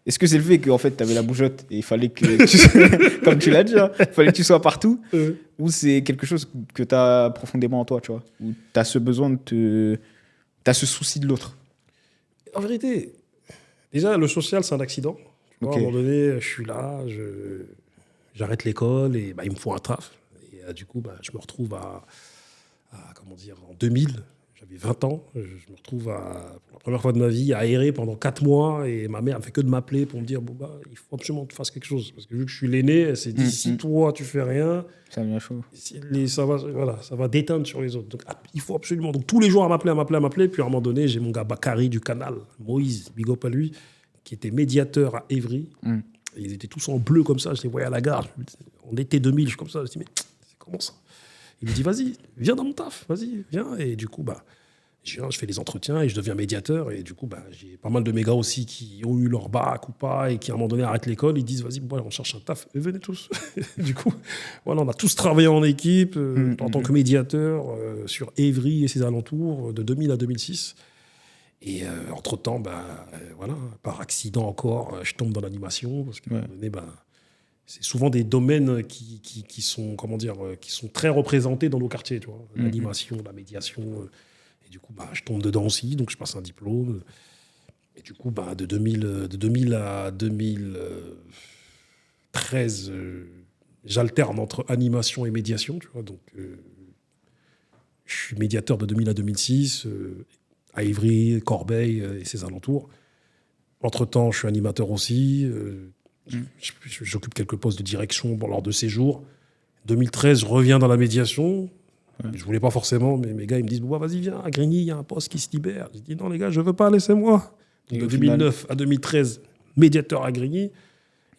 Est-ce que c'est le fait qu'en fait, tu avais la bougeotte et il fallait que, comme tu l'as dit, hein, il fallait que tu sois partout, ou c'est quelque chose que tu as profondément en toi, tu vois, où tu as ce besoin de tu as ce souci de l'autre? En vérité, déjà, le social, c'est un accident. À un moment donné, je suis là, j'arrête l'école et il me faut un taf. Et du coup, je me retrouve en 2000, j'avais 20 ans, je me retrouve pour la première fois de ma vie à errer pendant 4 mois et ma mère ne fait que de m'appeler pour me dire il faut absolument que tu fasses quelque chose. Parce que vu que je suis l'aîné, elle s'est dit si toi tu fais rien, ça devient chaud. Ça va déteindre sur les autres. Donc il faut absolument. Donc tous les jours à m'appeler. Puis à un moment donné, j'ai mon gars Bakary du Canal, Moïse, big up à lui, qui était médiateur à Évry. Ils étaient tous en bleu comme ça. Je les voyais à la gare. En été 2000, je suis comme ça. Je me dis, mais c'est comment ça? Il me dit, vas-y, viens dans mon taf, vas-y, viens. Et du coup, je fais les entretiens et je deviens médiateur. Et du coup, j'ai pas mal de mes gars aussi qui ont eu leur bac ou pas et qui, à un moment donné, arrêtent l'école. Ils disent, vas-y, on cherche un taf. Et venez tous. Du coup, voilà, on a tous travaillé en équipe en tant que médiateur sur Évry et ses alentours de 2000 à 2006. Et entre-temps, voilà, par accident encore, je tombe dans l'animation parce qu'à un moment donné, c'est souvent des domaines qui sont, comment dire, qui sont très représentés dans nos quartiers, tu vois. L'animation, la médiation. Et du coup, je tombe dedans aussi, donc je passe un diplôme. Et du coup, de 2000 à 2013, j'alterne entre animation et médiation, tu vois. Donc, je suis médiateur de 2000 à 2006, à Évry, Corbeil et ses alentours. Entre-temps, je suis animateur aussi. J'occupe quelques postes de direction lors de ces jours. 2013, je reviens dans la médiation. Je ne voulais pas forcément, mais mes gars, ils me disent, vas-y, viens, à Grigny, il y a un poste qui se libère. Je dis, non, les gars, je ne veux pas, laissez-moi. Donc, de 2009 à 2013, médiateur à Grigny.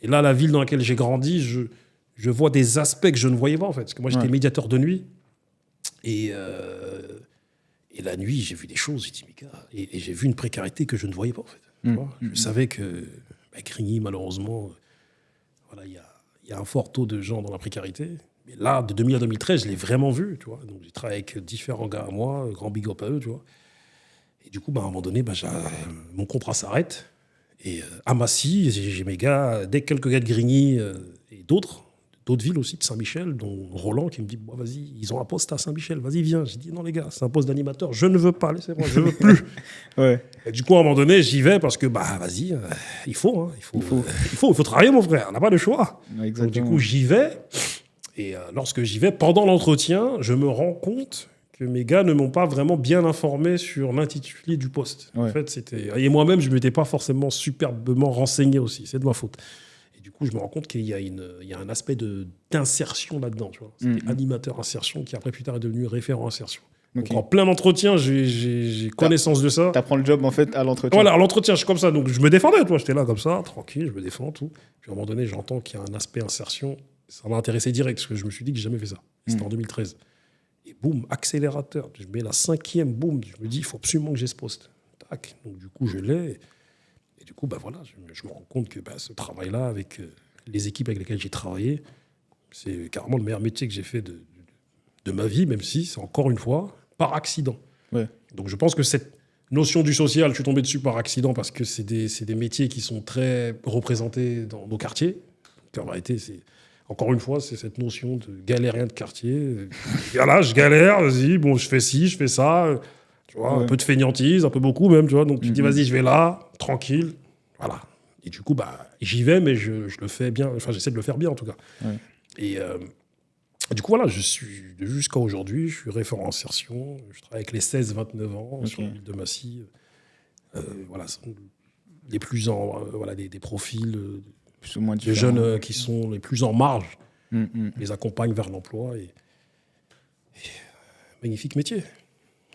Et là, la ville dans laquelle j'ai grandi, je vois des aspects que je ne voyais pas, en fait. Parce que moi, j'étais médiateur de nuit. Et la nuit, j'ai vu des choses. J'ai dit, mais gars, et j'ai vu une précarité que je ne voyais pas, en fait. Tu vois, je savais que Grigny, malheureusement, voilà, il y a un fort taux de gens dans la précarité. Mais là, de 2000 à 2013, je l'ai vraiment vu, tu vois. Donc, j'ai travaillé avec différents gars à moi, grand big up à eux, tu vois. Et du coup, à un moment donné, mon contrat s'arrête. Et à Massy, j'ai mes gars, dès quelques gars de Grigny et d'autres villes aussi, de Saint-Michel, dont Roland, qui me dit, vas-y, ils ont un poste à Saint-Michel, vas-y, viens. J'ai dit, non, les gars, c'est un poste d'animateur, je ne veux pas, laissez-moi, je ne veux plus. Et du coup, à un moment donné, j'y vais parce que, vas-y, il faut travailler, mon frère, on n'a pas le choix. Donc, du coup, j'y vais. Et lorsque j'y vais, pendant l'entretien, je me rends compte que mes gars ne m'ont pas vraiment bien informé sur l'intitulé du poste. En fait, et moi-même, je ne m'étais pas forcément superbement renseigné aussi. C'est de ma faute. Et du coup, je me rends compte qu'il y a un aspect d'insertion là-dedans. Tu vois. C'était animateur insertion qui, après, plus tard, est devenu référent insertion. Donc, en plein entretien, j'ai connaissance de ça. Tu apprends le job, en fait, à l'entretien. Voilà, à l'entretien, je suis comme ça. Donc, je me défendais. J'étais là, comme ça, tranquille, je me défends, tout. Puis, à un moment donné, j'entends qu'il y a un aspect insertion. Ça m'a intéressé direct, parce que je me suis dit que j'ai jamais fait ça. C'était en 2013. Et boum, accélérateur. Je mets la 5e, boum. Je me dis, il faut absolument que j'ai ce poste. Tac. Donc, du coup, je l'ai. Et du coup, voilà, je me rends compte que ce travail-là, avec les équipes avec lesquelles j'ai travaillé, c'est carrément le meilleur métier que j'ai fait de ma vie, même si c'est encore une fois par accident. Donc, je pense que cette notion du social, je suis tombé dessus par accident parce que c'est des métiers qui sont très représentés dans nos quartiers. Donc, en réalité, encore une fois, c'est cette notion de galérien de quartier. Voilà, je galère, vas-y, je fais ci, je fais ça. Tu vois, un peu de fainéantise, un peu beaucoup même, tu vois. Donc, tu dis, vas-y, je vais là, tranquille. Voilà. Et du coup, j'y vais, mais je le fais bien. Enfin, j'essaie de le faire bien, en tout cas. Et du coup, voilà, jusqu'à aujourd'hui, je suis référent insertion. Je travaille avec les 16-29 ans sur l'île de Massy. Voilà, des profils... plus ou moins des jeunes qui sont les plus en marge, les accompagnent vers l'emploi. Et magnifique métier.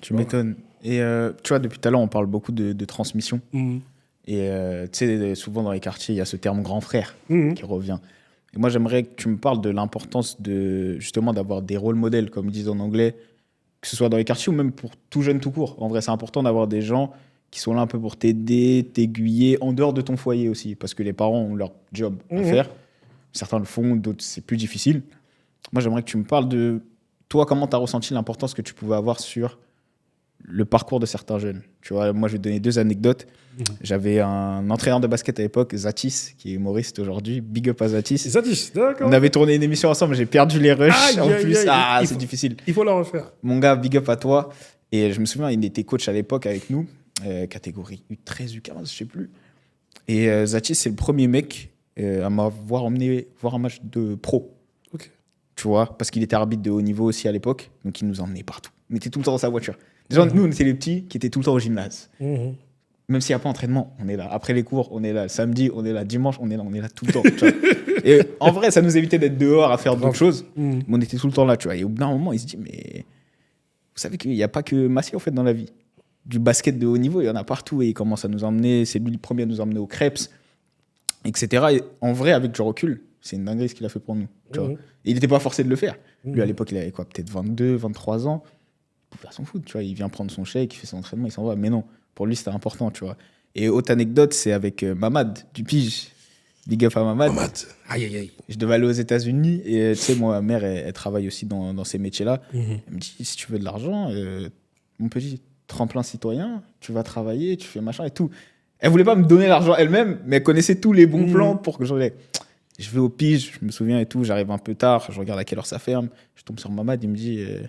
Tu m'étonnes. Et tu vois, depuis tout à l'heure, on parle beaucoup de transmission. Et tu sais, souvent dans les quartiers, il y a ce terme grand frère qui revient. Et moi, j'aimerais que tu me parles de l'importance justement d'avoir des rôles modèles, comme ils disent en anglais, que ce soit dans les quartiers ou même pour tout jeune tout court. En vrai, c'est important d'avoir des gens qui sont là un peu pour t'aider, t'aiguiller, en dehors de ton foyer aussi, parce que les parents ont leur job à faire. Certains le font, d'autres, c'est plus difficile. Moi, j'aimerais que tu me parles de toi, comment tu as ressenti l'importance que tu pouvais avoir sur le parcours de certains jeunes. Tu vois, moi, je vais te donner 2 anecdotes. J'avais un entraîneur de basket à l'époque, Zatis, qui est humoriste aujourd'hui. Big up à Zatis. Zatis, d'accord. On avait tourné une émission ensemble, j'ai perdu les rushs. C'est difficile. Il faut la refaire. Mon gars, big up à toi. Et je me souviens, il était coach à l'époque avec nous. Catégorie U13, U15, je sais plus. Et Zatis, c'est le premier mec à m'avoir emmené voir un match de pro. Tu vois, parce qu'il était arbitre de haut niveau aussi à l'époque, donc il nous emmenait partout. Il était tout le temps dans sa voiture. Déjà, nous, on était les petits qui étaient tout le temps au gymnase. Même s'il n'y a pas d'entraînement, on est là. Après les cours, on est là. Samedi, on est là. Dimanche, on est là tout le temps. Tu vois. Et en vrai, ça nous évitait d'être dehors à faire d'autres choses. Mais on était tout le temps là. Tu vois. Et au bout d'un moment, il se dit, mais vous savez qu'il n'y a pas que Massy en fait dans la vie. Du basket de haut niveau, il y en a partout. Et il commence à nous emmener. C'est lui le premier à nous emmener aux crêpes, etc. Et en vrai, avec du recul, c'est une dinguerie ce qu'il a fait pour nous. Tu vois. Et il n'était pas forcé de le faire. Lui, à l'époque, il avait quoi, peut-être 22, 23 ans. Il pouvait faire son foot, tu vois. Il vient prendre son chèque, il fait son entraînement, il s'en va. Mais non, pour lui, c'était important, tu vois. Et autre anecdote, c'est avec Mamad, du Pige. Big up à Mamad. Aïe, aïe, aïe. Je devais aller aux États-Unis et tu sais, moi, ma mère, elle travaille aussi dans ces métiers-là. Elle me dit, si tu veux de l'argent, mon petit tremplin citoyen, tu vas travailler, tu fais machin et tout. Elle voulait pas me donner l'argent elle-même, mais elle connaissait tous les bons plans pour que j'en ai. Je vais au Pige, je me souviens et tout, j'arrive un peu tard, je regarde à quelle heure ça ferme, je tombe sur Mamad, il me dit, tu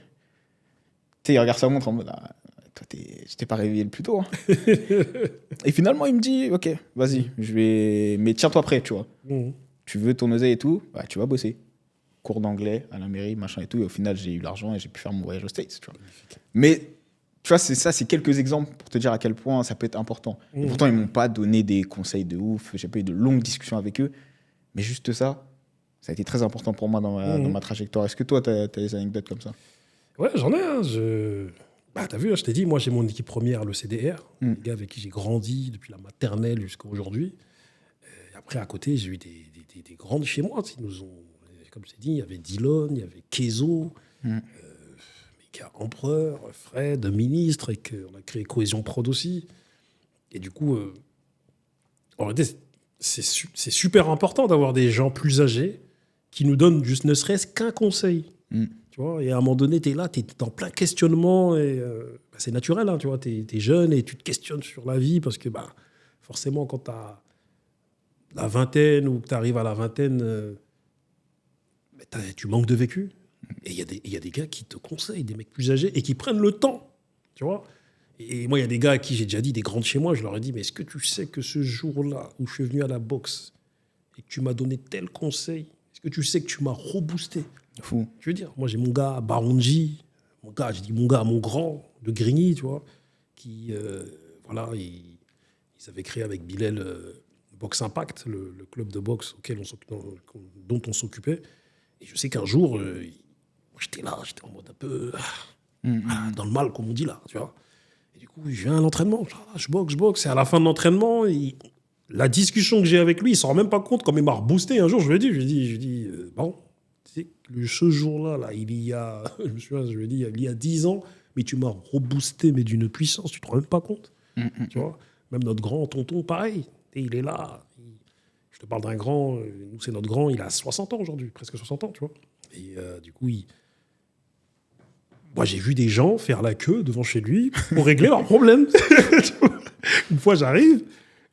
sais, il regarde sa montre en mode, ah, toi, je t'ai pas réveillé le plus tôt. Hein. Et finalement, il me dit, ok, vas-y, mais tiens-toi prêt, tu vois. Tu veux ton oseille et tout, bah, tu vas bosser. Cours d'anglais à la mairie, machin et tout, et au final, j'ai eu l'argent et j'ai pu faire mon voyage aux States, tu vois. Mais, tu vois, c'est quelques exemples pour te dire à quel point ça peut être important. Et pourtant, ils m'ont pas donné des conseils de ouf, j'ai pas eu de longues discussions avec eux, mais juste ça a été très important pour moi dans ma trajectoire. Est-ce que toi, t'as des anecdotes comme ça? Ouais, j'en ai. Hein. Bah, t'as vu, je t'ai dit, moi, j'ai mon équipe première, le CDR, les gars avec qui j'ai grandi depuis la maternelle jusqu'à aujourd'hui. Et après, à côté, j'ai eu des grandes chez moi. Ils nous ont, comme je t'ai dit, il y avait Dillon, il y avait Kezo, mes gars Empereur, Fred, ministre, et on a créé Cohésion Prod aussi. Et du coup, en réalité, c'est super important d'avoir des gens plus âgés qui nous donnent juste ne serait-ce qu'un conseil. Tu vois, et à un moment donné, tu es là, tu es en plein questionnement, et bah, c'est naturel, hein, tu vois, tu es jeune et tu te questionnes sur la vie, parce que bah, forcément, quand tu as la vingtaine ou que tu arrives à la vingtaine, tu manques de vécu. Et il y a des gars qui te conseillent, des mecs plus âgés, et qui prennent le temps, tu vois. Et moi, il y a des gars à qui j'ai déjà dit, des grands de chez moi, je leur ai dit, mais est-ce que tu sais que ce jour-là où je suis venu à la boxe et que tu m'as donné tel conseil, est-ce que tu sais que tu m'as reboosté? Fou. Je veux dire, moi j'ai mon gars Baronji, mon grand de Grigny, tu vois, qui, voilà, ils avaient créé avec Bilal Box Impact, le club de boxe dont on s'occupait. Et je sais qu'un jour, j'étais en mode un peu dans le mal, comme on dit là, tu vois. Et du coup, je viens à l'entraînement, je boxe. Et à la fin de l'entraînement, la discussion que j'ai avec lui, il ne s'en rend même pas compte. Quand il m'a reboosté un jour, je lui ai dit, bon, tu sais, ce jour-là, il y a 10 ans, mais tu m'as reboosté, mais d'une puissance, tu ne te rends même pas compte. Tu vois, même notre grand tonton, pareil, il est là. Je te parle d'un grand, nous c'est notre grand, il a 60 ans aujourd'hui, presque 60 ans, tu vois. Et du coup, moi j'ai vu des gens faire la queue devant chez lui pour régler leurs problèmes. Une fois j'arrive,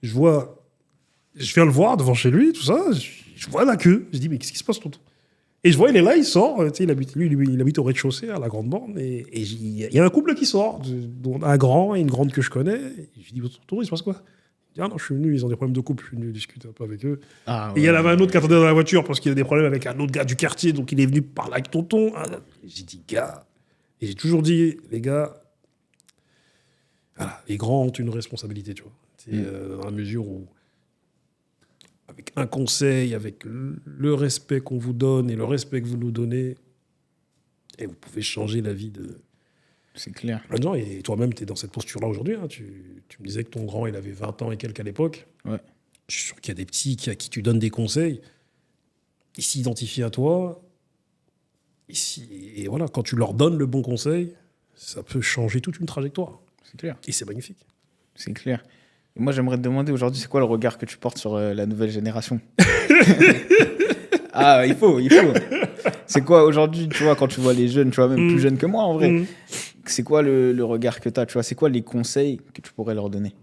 je viens le voir devant chez lui, tout ça, je vois la queue, je dis mais qu'est-ce qui se passe, tonton? Et je vois, il est là, il sort, tu sais, il habite au rez-de-chaussée, à la Grande Borne, et il y a un couple qui sort, dont un grand et une grande que je connais, et je dis, tonton, il se passe quoi? Il dit, ah non, je suis venu, ils ont des problèmes de couple, je suis venu discuter un peu avec eux. Ah, ouais, et il y en avait un autre qui attendait dans la voiture parce qu'il a des problèmes avec un autre gars du quartier, donc il est venu parler avec tonton. J'ai dit, gars, et j'ai toujours dit, les gars, voilà, les grands ont une responsabilité, tu vois. Dans la mesure où, avec un conseil, avec le respect qu'on vous donne et le respect que vous nous donnez, et vous pouvez changer la vie de... C'est clair. Plein de gens, et toi-même, tu es dans cette posture-là aujourd'hui. Hein. Tu me disais que ton grand, il avait 20 ans et quelques à l'époque. Ouais. Je suis sûr qu'il y a des petits à qui tu donnes des conseils. Ils s'identifient à toi. Et voilà, quand tu leur donnes le bon conseil, ça peut changer toute une trajectoire. C'est clair. Et c'est magnifique. C'est clair. Et moi, j'aimerais te demander aujourd'hui, c'est quoi le regard que tu portes sur la nouvelle génération? Ah, il faut. C'est quoi aujourd'hui, tu vois, quand tu vois les jeunes, tu vois, même plus jeunes que moi en vrai, c'est quoi le regard que tu as, tu vois, c'est quoi les conseils que tu pourrais leur donner?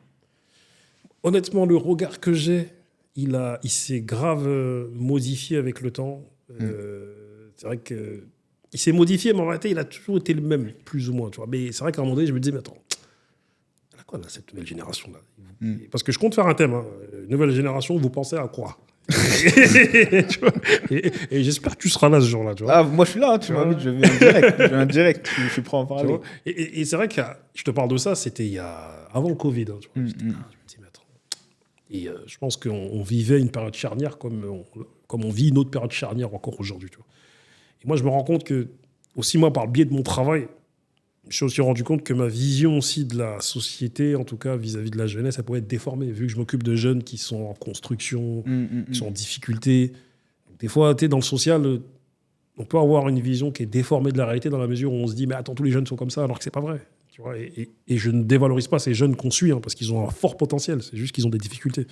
Honnêtement, le regard que j'ai, il s'est grave modifié avec le temps. C'est vrai qu'il s'est modifié, mais en réalité, il a toujours été le même, plus ou moins, tu vois. Mais c'est vrai qu'à un moment donné, je me disais, mais attends, elle a quoi, là, cette nouvelle génération-là? Parce que je compte faire un thème, hein. Nouvelle génération, vous pensez à quoi? Tu vois, et j'espère que tu seras là ce jour-là. Tu vois. Ah, moi je suis là, hein, tu m'invites, je viens en direct, je suis prêt à en parler. Et c'est vrai que je te parle de ça, c'était avant le Covid. Hein, tu vois. Je me dis, mais attends. Et je pense qu'on vivait une période charnière comme on vit une autre période charnière encore aujourd'hui. Tu vois. Et moi je me rends compte que, aussi moi par le biais de mon travail, je me suis aussi rendu compte que ma vision aussi de la société, en tout cas vis-à-vis de la jeunesse, elle pouvait être déformée, vu que je m'occupe de jeunes qui sont en construction, qui sont en difficulté. Des fois, tu sais, dans le social, on peut avoir une vision qui est déformée de la réalité dans la mesure où on se dit, mais attends, tous les jeunes sont comme ça, alors que c'est pas vrai. Tu vois, et je ne dévalorise pas ces jeunes qu'on suit, hein, parce qu'ils ont un fort potentiel. C'est juste qu'ils ont des difficultés.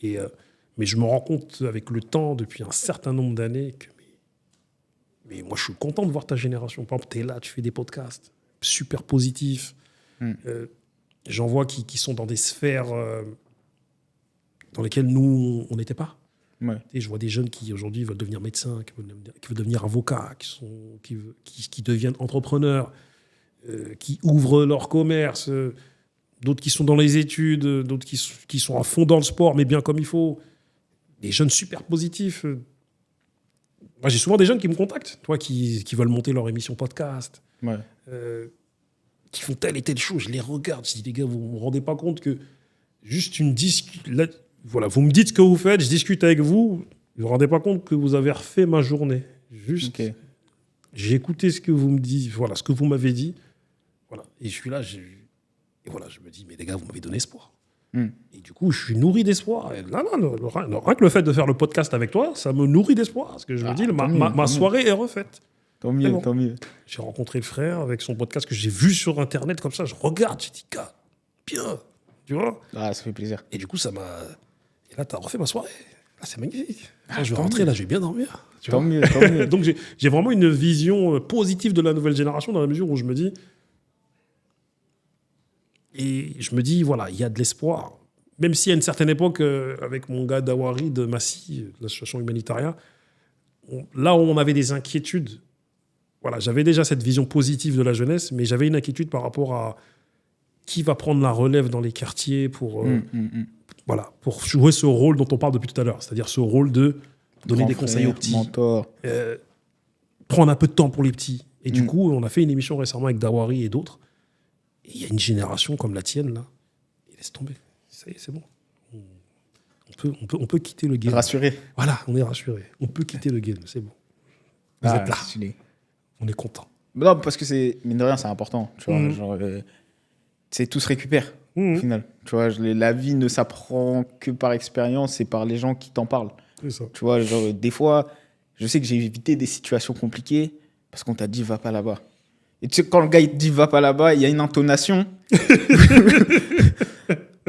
Mais je me rends compte avec le temps, depuis un certain nombre d'années, que mais moi, je suis content de voir ta génération. Par exemple, tu es là, tu fais des podcasts super positifs. J'en vois qui sont dans des sphères dans lesquelles nous, on n'était pas. Ouais. Et je vois des jeunes qui, aujourd'hui, veulent devenir médecins, qui veulent devenir avocats, qui deviennent entrepreneurs, qui ouvrent leur commerce, d'autres qui sont dans les études, d'autres qui sont à fond dans le sport, mais bien comme il faut. Des jeunes super positifs. Moi, j'ai souvent des jeunes qui me contactent, toi, qui veulent monter leur émission podcast, qui font telle et telle chose. Je les regarde, je dis, les gars, vous ne vous rendez pas compte que juste une discussion... Voilà, vous me dites ce que vous faites, je discute avec vous, vous ne vous rendez pas compte que vous avez refait ma journée. Juste, j'ai écouté ce que vous me dites, voilà, ce que vous m'avez dit. Voilà. Et je suis là, et voilà, je me dis, mais les gars, vous m'avez donné espoir. Et du coup, je suis nourri d'espoir. Et là, rien que le fait de faire le podcast avec toi, ça me nourrit d'espoir. Parce que je me dis, ma soirée est refaite. Tant mieux, tant mieux. J'ai rencontré le frère avec son podcast que j'ai vu sur Internet comme ça. Je regarde, j'ai dit, gars, bien. Tu vois ? Ah, ça fait plaisir. Et du coup, ça m'a... Et là, t'as refait ma soirée. Là, c'est magnifique. Là, je vais rentrer, là, je vais bien dormir. Tant mieux, tant mieux. Donc, j'ai vraiment une vision positive de la nouvelle génération dans la mesure où je me dis... Et je me dis, voilà, il y a de l'espoir. Même si à une certaine époque, avec mon gars Dawari de Massy, l'association humanitaire, là où on avait des inquiétudes, voilà, j'avais déjà cette vision positive de la jeunesse, mais j'avais une inquiétude par rapport à qui va prendre la relève dans les quartiers pour, voilà, pour jouer ce rôle dont on parle depuis tout à l'heure, c'est-à-dire ce rôle de donner des conseils aux petits, mentor. Prendre un peu de temps pour les petits. Et du coup, on a fait une émission récemment avec Dawari et d'autres. Et il y a une génération comme la tienne, là, et laisse tomber. Ça y est, c'est bon. On peut quitter le game. Rassuré. Voilà, on est rassuré. On peut quitter le game, c'est bon. Vous êtes là. On est content. Non, parce que c'est, mine de rien, c'est important. Tu vois, genre, tout se récupère, au final. Tu vois, la vie ne s'apprend que par expérience et par les gens qui t'en parlent. C'est ça. Tu vois, genre, des fois, je sais que j'ai évité des situations compliquées parce qu'on t'a dit, va pas là-bas. Et tu sais, quand le gars, il te dit, va pas là-bas, il y a une intonation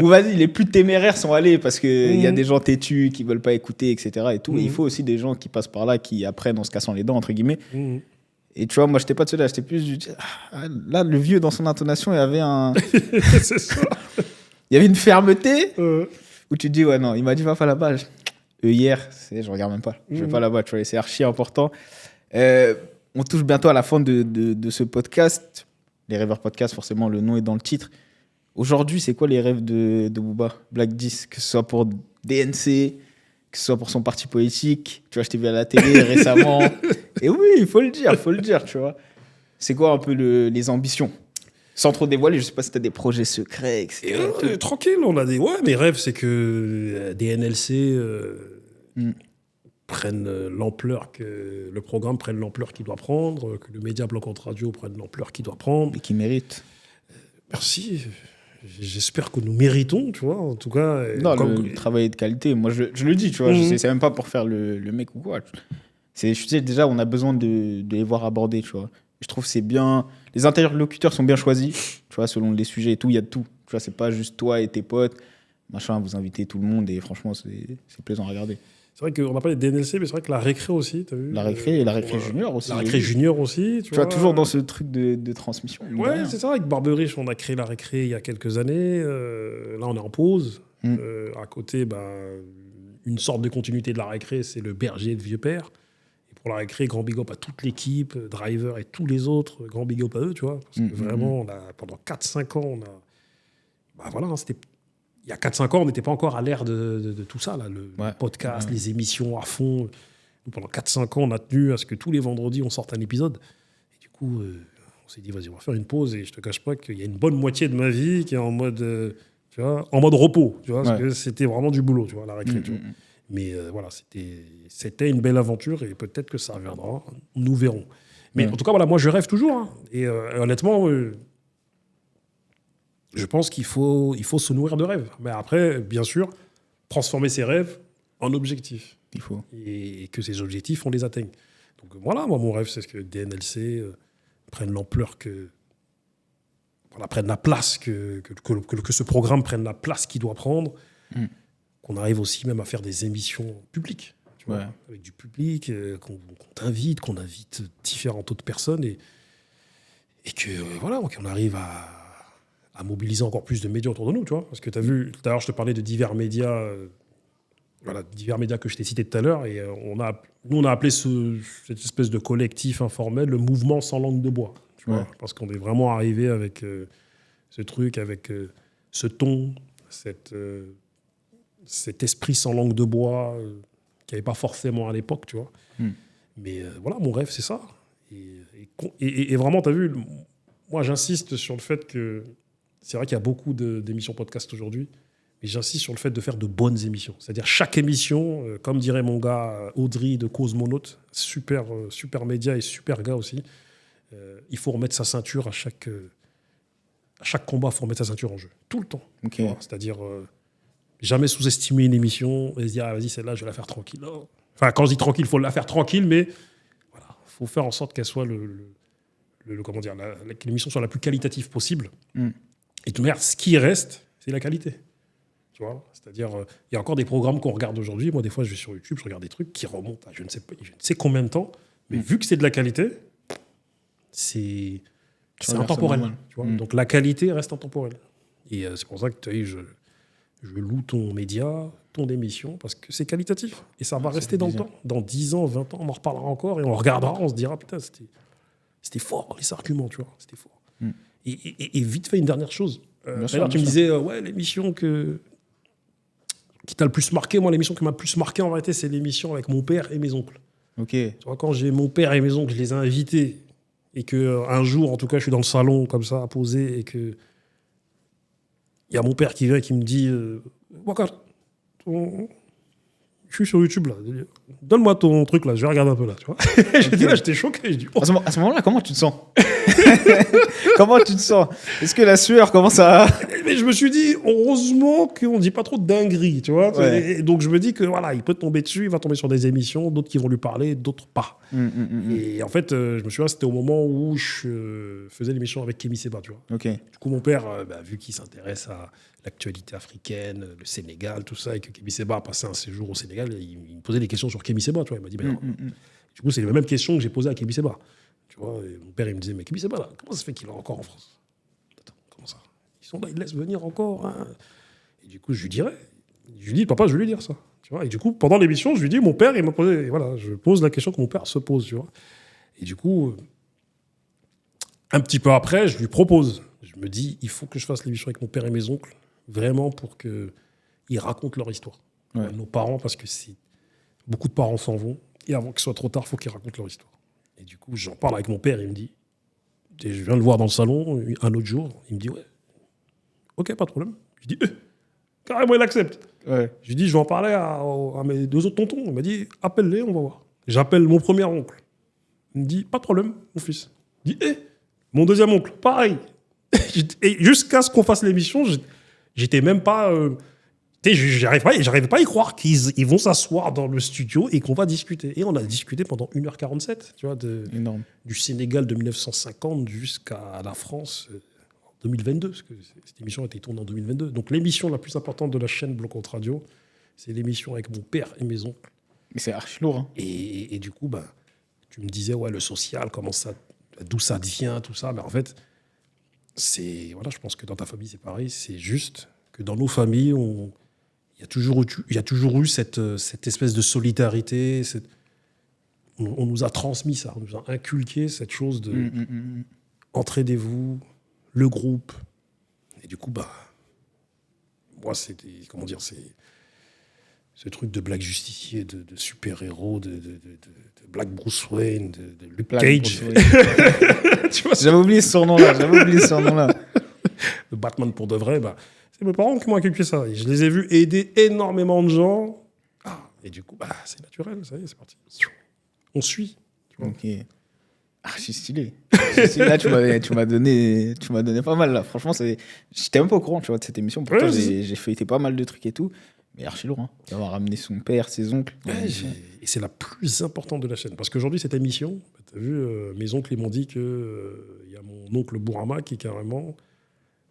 où, vas-y, les plus téméraires sont allés parce qu'il y a des gens têtus qui veulent pas écouter, etc. Et tout. Et il faut aussi des gens qui passent par là, qui apprennent en se cassant les dents, entre guillemets. Et tu vois, moi, j'étais pas de ceux-là, j'étais plus du... Là, le vieux, dans son intonation, il y avait un... C'est ça. Il y avait une fermeté où tu te dis, ouais, non, il m'a dit, va pas là-bas. Hier, je regarde même pas. Je vais pas là-bas, tu vois, c'est archi important. On touche bientôt à la fin de ce podcast. Les Rêveurs Podcast, forcément, le nom est dans le titre. Aujourd'hui, c'est quoi les rêves de Booba, Black 10, que ce soit pour DNC, que ce soit pour son parti politique. Tu vois, je t'ai vu à la télé récemment. Et oui, il faut le dire, tu vois. C'est quoi un peu les ambitions ? Sans trop dévoiler, je sais pas si tu as des projets secrets, etc. Tranquille, on a des... Ouais, mes rêves, c'est que des NLC prennent l'ampleur que... Le programme prenne l'ampleur qu'il doit prendre, que le Média Bloc Entre Radio prenne l'ampleur qu'il doit prendre. Et qui mérite. Merci. J'espère que nous méritons, tu vois, en tout cas. Non, le travail est de qualité. Moi, je le dis, tu vois, c'est même pas pour faire le mec ou quoi. Je sais, déjà, on a besoin de les voir aborder, tu vois. Je trouve que c'est bien... Les interlocuteurs sont bien choisis, tu vois, selon les sujets et tout, il y a de tout. Tu vois, c'est pas juste toi et tes potes, machin, vous invitez tout le monde et franchement, c'est plaisant à regarder. C'est vrai qu'on n'a pas les DNLC, mais c'est vrai que la récré aussi, t'as vu ? La récré et la récré junior aussi. La récré junior aussi, tu vois. Toujours dans ce truc de transmission. Ouais, c'est ça. Avec Barberich, on a créé la récré il y a quelques années. Là, on est en pause. À côté, une sorte de continuité de la récré, c'est le berger de Vieux-Père. Et pour la récré, grand big up à toute l'équipe, Driver et tous les autres, grand big up à eux, tu vois. Parce que vraiment, pendant 4-5 ans, on a... voilà, c'était... Il y a 4-5 ans, on n'était pas encore à l'ère de tout ça, là, le podcast, les émissions à fond. Nous, pendant 4-5 ans, on a tenu à ce que tous les vendredis, on sorte un épisode. Et du coup, on s'est dit, vas-y, on va faire une pause. Et je ne te cache pas qu'il y a une bonne moitié de ma vie qui est en mode, tu vois, en mode repos. Tu vois, parce que c'était vraiment du boulot, tu vois, la récré. Mais voilà, c'était une belle aventure et peut-être que ça reviendra. Nous verrons. Mais en tout cas, voilà, moi, je rêve toujours. Hein. Et honnêtement... je pense qu'il faut se nourrir de rêves. Mais après, bien sûr, transformer ses rêves en objectifs. Et que ces objectifs, on les atteigne. Donc voilà, moi, mon rêve, c'est que DNLC prenne l'ampleur prenne la place, que ce programme prenne la place qu'il doit prendre, qu'on arrive aussi même à faire des émissions publiques, tu vois, avec du public, qu'on t'invite, qu'on invite différentes autres personnes et que voilà, qu'on arrive à mobiliser encore plus de médias autour de nous, tu vois. Parce que tu as vu, tout à l'heure, je te parlais de divers médias, divers médias que je t'ai cités tout à l'heure, et nous, on a appelé cette espèce de collectif informel le mouvement sans langue de bois. Tu vois, parce qu'on est vraiment arrivé avec ce truc, avec ce ton, cet esprit sans langue de bois qu'il n'y avait pas forcément à l'époque, tu vois. Mais voilà, mon rêve, c'est ça. Et vraiment, tu as vu, moi, j'insiste sur le fait que c'est vrai qu'il y a beaucoup d'émissions podcast aujourd'hui, mais j'insiste sur le fait de faire de bonnes émissions. C'est-à-dire chaque émission, comme dirait mon gars Audrey de Cosmonaute, super média et super gars aussi, il faut remettre sa ceinture à chaque combat, il faut remettre sa ceinture en jeu. Tout le temps. Okay. C'est-à-dire jamais sous-estimer une émission et se dire, vas-y, celle-là, je vais la faire tranquille. Enfin, quand je dis tranquille, il faut la faire tranquille, mais voilà, il faut faire en sorte qu'elle soit que l'émission soit la plus qualitative possible. Et de toute manière, ce qui reste, c'est la qualité. Tu vois, c'est-à-dire, il y a encore des programmes qu'on regarde aujourd'hui. Moi, des fois, je vais sur YouTube, je regarde des trucs qui remontent à je ne sais combien de temps, mais vu que c'est de la qualité, c'est intemporel. Tu vois. Donc la qualité reste intemporelle. Et c'est pour ça que je loue ton média, ton émission, parce que c'est qualitatif. Et ça va rester dans le temps. Dans 10 ans, 20 ans, on en reparlera encore et on regardera, on se dira, putain, c'était fort, les arguments, tu vois, c'était fort. Et vite fait, une dernière chose. D'ailleurs, tu me disais, l'émission qui t'a le plus marqué, moi, l'émission qui m'a le plus marqué, en vérité, c'est l'émission avec mon père et mes oncles. Ok. Tu vois, quand j'ai mon père et mes oncles, je les ai invités, et qu'un jour, en tout cas, je suis dans le salon, comme ça, à poser, et que il y a mon père qui vient et qui me dit Wakar, je suis sur YouTube, là. Donne-moi ton truc, là, je vais regarder un peu, là. Tu vois. J'étais choqué. Je dis, à ce moment-là, comment tu te sens? Comment tu te sens? Est-ce que la sueur commence à... Mais je me suis dit, heureusement qu'on ne dit pas trop de dingueries, tu vois. Et donc, je me dis que voilà, il peut tomber dessus, il va tomber sur des émissions, d'autres qui vont lui parler, d'autres pas. Et en fait, je me souviens, c'était au moment où je faisais l'émission avec Kémy Séba, tu vois. Okay. Du coup, mon père, vu qu'il s'intéresse à l'actualité africaine, le Sénégal, tout ça, et que Kémy Séba a passé un séjour au Sénégal, il me posait des questions sur Kémy Séba, tu vois. Il m'a dit, du coup, c'est les mêmes questions que j'ai posées à Kémy Séba. Tu vois, et mon père, il me disait, mais Kémy Séba, là, comment ça se fait qu'il est encore en France? Attends, comment ça? Ils sont là, ils laissent venir encore. Hein. Et du coup, je lui dis, papa, je vais lui dire ça. Tu vois, et du coup, pendant l'émission, je lui dis, mon père, il m'a posé, voilà, je pose la question que mon père se pose, tu vois. Et du coup, un petit peu après, je lui propose. Je me dis, il faut que je fasse l'émission avec mon père et mes oncles, vraiment pour qu'ils racontent leur histoire. Ouais. Nos parents, parce que beaucoup de parents s'en vont, et avant qu'il soit trop tard, il faut qu'ils racontent leur histoire. Et du coup, j'en parle avec mon père, il me dit, et je viens le voir dans le salon un autre jour, il me dit, ouais, ok, pas de problème. Je dis, carrément, il accepte. Ouais. Je lui dis, je vais en parler à mes 2 autres tontons. Il m'a dit, appelle-les, on va voir. J'appelle mon premier oncle. Il me dit, pas de problème, mon fils. Je dis, mon deuxième oncle, pareil. Et jusqu'à ce qu'on fasse l'émission, j'étais même pas... j'arrivais pas à y croire qu'ils vont s'asseoir dans le studio et qu'on va discuter. Et on a discuté pendant 1h47, tu vois, du Sénégal de 1950 jusqu'à la France en 2022, parce que cette émission a été tournée en 2022. Donc l'émission la plus importante de la chaîne Bloc Contre Radio, c'est l'émission avec mon père et mes oncles. Mais c'est archi lourd. Hein. Et du coup, tu me disais, ouais, le social, d'où ça devient, tout ça. Mais en fait, voilà, je pense que dans ta famille, c'est pareil. C'est juste que dans nos familles, il y a toujours eu cette espèce de solidarité. On nous a transmis ça, on nous a inculqué cette chose de entraidez-vous, le groupe. Et du coup, moi, c'était, comment dire, c'est ce truc de Black Justicier, de super-héros, de Black Bruce Wayne, de Luke Cage. Tu vois, j'avais oublié ce surnom-là. Le Batman pour de vrai, c'est mes parents qui m'ont inculqué ça. Et je les ai vus aider énormément de gens. Et du coup, c'est naturel, ça y est, c'est parti. On suit. Tu vois. Ok. C'est stylé. Là, tu m'as donné pas mal. Là. Franchement, j'étais même pas au courant, tu vois, de cette émission. Pourtant, j'ai feuilleté pas mal de trucs et tout. Mais archi lourd, hein. D'avoir ramené son père, ses oncles. Ouais, et c'est la plus importante de la chaîne. Parce qu'aujourd'hui, cette émission, tu as vu, mes oncles, ils m'ont dit qu'il y a mon oncle Bourama qui, carrément,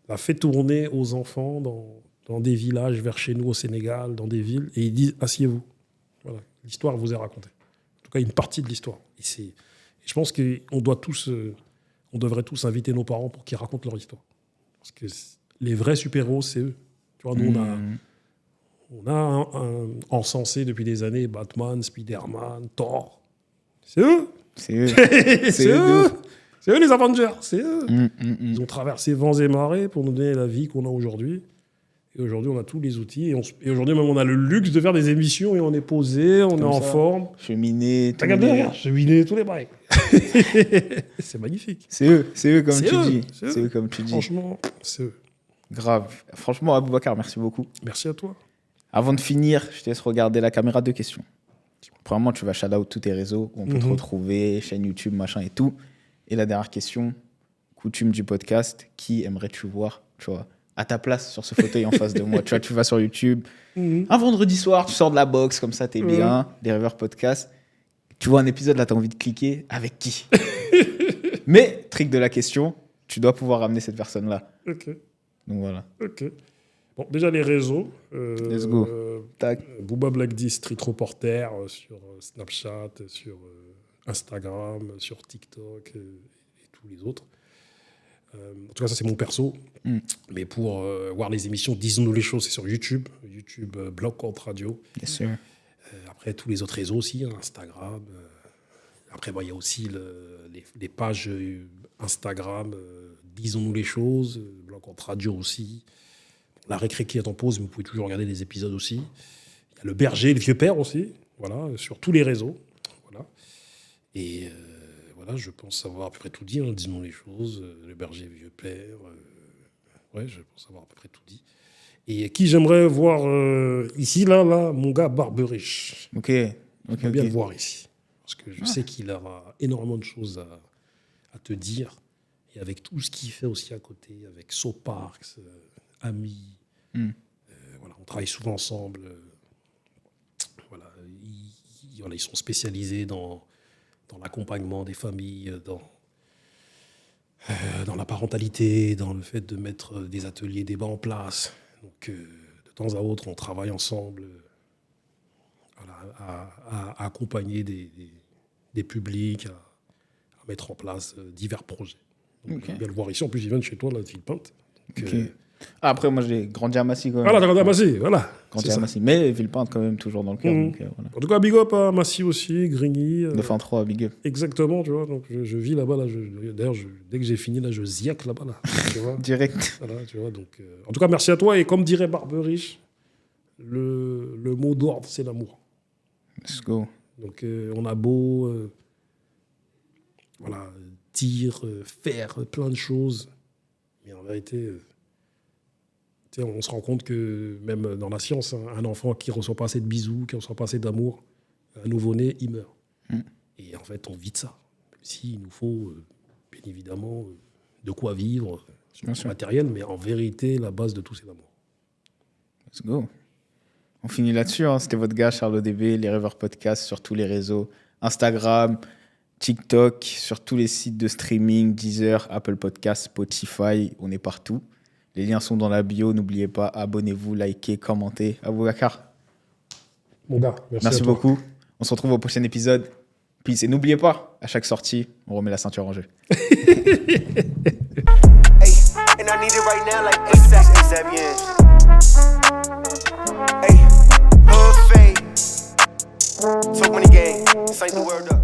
l'a fait tourner aux enfants dans des villages vers chez nous au Sénégal, dans des villes, et ils disent « Asseyez-vous ». Voilà, l'histoire vous est racontée. En tout cas, une partie de l'histoire. Et je pense qu'on devrait tous inviter nos parents pour qu'ils racontent leur histoire. Parce que les vrais super-héros, c'est eux. Tu vois, nous, on a encensé depuis des années Batman, Spider-Man, Thor. C'est eux. C'est eux. C'est eux. C'est eux les Avengers. C'est eux. Ils ont traversé vents et marées pour nous donner la vie qu'on a aujourd'hui. Et aujourd'hui, on a tous les outils. Et aujourd'hui, même, on a le luxe de faire des émissions et on est posé, on est en forme. Cheminer. T'as regardé, regarde, cheminer, tous les bails. C'est magnifique. C'est eux comme tu dis. C'est eux comme tu dis. Franchement, c'est eux. Grave. Franchement, Aboubacar, merci beaucoup. Merci à toi. Avant de finir, je te laisse regarder la caméra. 2 questions. Premièrement, tu vas shout-out tous tes réseaux où on peut te retrouver, chaîne YouTube, machin et tout. Et la dernière question, coutume du podcast, qui aimerais-tu voir, tu vois, à ta place sur ce fauteuil en face de moi? Tu vois, tu vas sur YouTube, un vendredi soir, tu sors de la boxe, comme ça, t'es bien, des rêveurs podcast. Tu vois un épisode, là, t'as envie de cliquer. Avec qui? Mais, trick de la question, tu dois pouvoir ramener cette personne-là. Ok. Donc voilà. Ok. Bon, déjà les réseaux. Let's go. Tac. Booba Black D, Street Reporter sur Snapchat, sur Instagram, sur TikTok et tous les autres. En tout cas, ça, c'est mon perso. Mais pour voir les émissions, disons-nous les choses, c'est sur YouTube. YouTube, Bloc Out Radio. Bien sûr. Après, tous les autres réseaux aussi, hein, Instagram. Après, il y a aussi les pages Instagram, disons-nous les choses. Bloc Out Radio aussi. La récré qui est en pause, mais vous pouvez toujours regarder les épisodes aussi. Il y a le berger, le vieux père aussi. Voilà, sur tous les réseaux. Voilà. Et... voilà, je pense avoir à peu près tout dit, hein, disons les choses, le berger vieux père, ouais, je pense avoir à peu près tout dit. Et qui j'aimerais voir ici, là, mon gars Barberiche. Ok. J'aimerais bien le voir ici. Parce que je sais qu'il aura énormément de choses à te dire. Et avec tout ce qu'il fait aussi à côté, avec So Parks, Ami, voilà, on travaille souvent ensemble. Voilà, ils sont spécialisés dans l'accompagnement des familles, dans la parentalité, dans le fait de mettre des ateliers débat en place. Donc, de temps à autre, on travaille ensemble à accompagner des publics, à mettre en place divers projets. Donc, j'aime bien le voir ici. En plus, il vient de chez toi, là, de Villepinte. Après, moi, j'ai grandi à Massy. Voilà, t'as grandi à Massy, voilà. Grandi à Massy. Mais Villepinte, quand même, toujours dans le cœur. Donc, voilà. En tout cas, big up à Massy aussi, Grigny. 9-3, big up. Exactement, tu vois. Donc, je vis là-bas. Là, d'ailleurs, dès que j'ai fini, là, je ziaque là-bas. Là, tu vois. Direct. Voilà, tu vois. Donc, en tout cas, merci à toi. Et comme dirait Barberiche, le mot d'ordre, c'est l'amour. Let's go. Donc, on a beau dire, faire plein de choses. Mais en vérité... on se rend compte que même dans la science, un enfant qui ne reçoit pas assez de bisous, qui ne reçoit pas assez d'amour, un nouveau-né, il meurt. Et en fait, on vit de ça. Même s'il nous faut, bien évidemment, de quoi vivre, sur le matériel, mais en vérité, la base de tout, c'est l'amour. Let's go. On finit là-dessus. Hein. C'était votre gars, Charles ODB, les Rêveurs Podcast sur tous les réseaux. Instagram, TikTok, sur tous les sites de streaming, Deezer, Apple Podcasts, Spotify, on est partout. Les liens sont dans la bio. N'oubliez pas, abonnez-vous, likez, commentez. Aboubacar. Mon gars, merci beaucoup. On se retrouve au prochain épisode. Peace. Et n'oubliez pas, à chaque sortie, on remet la ceinture en jeu. So many games, this ain't the world up.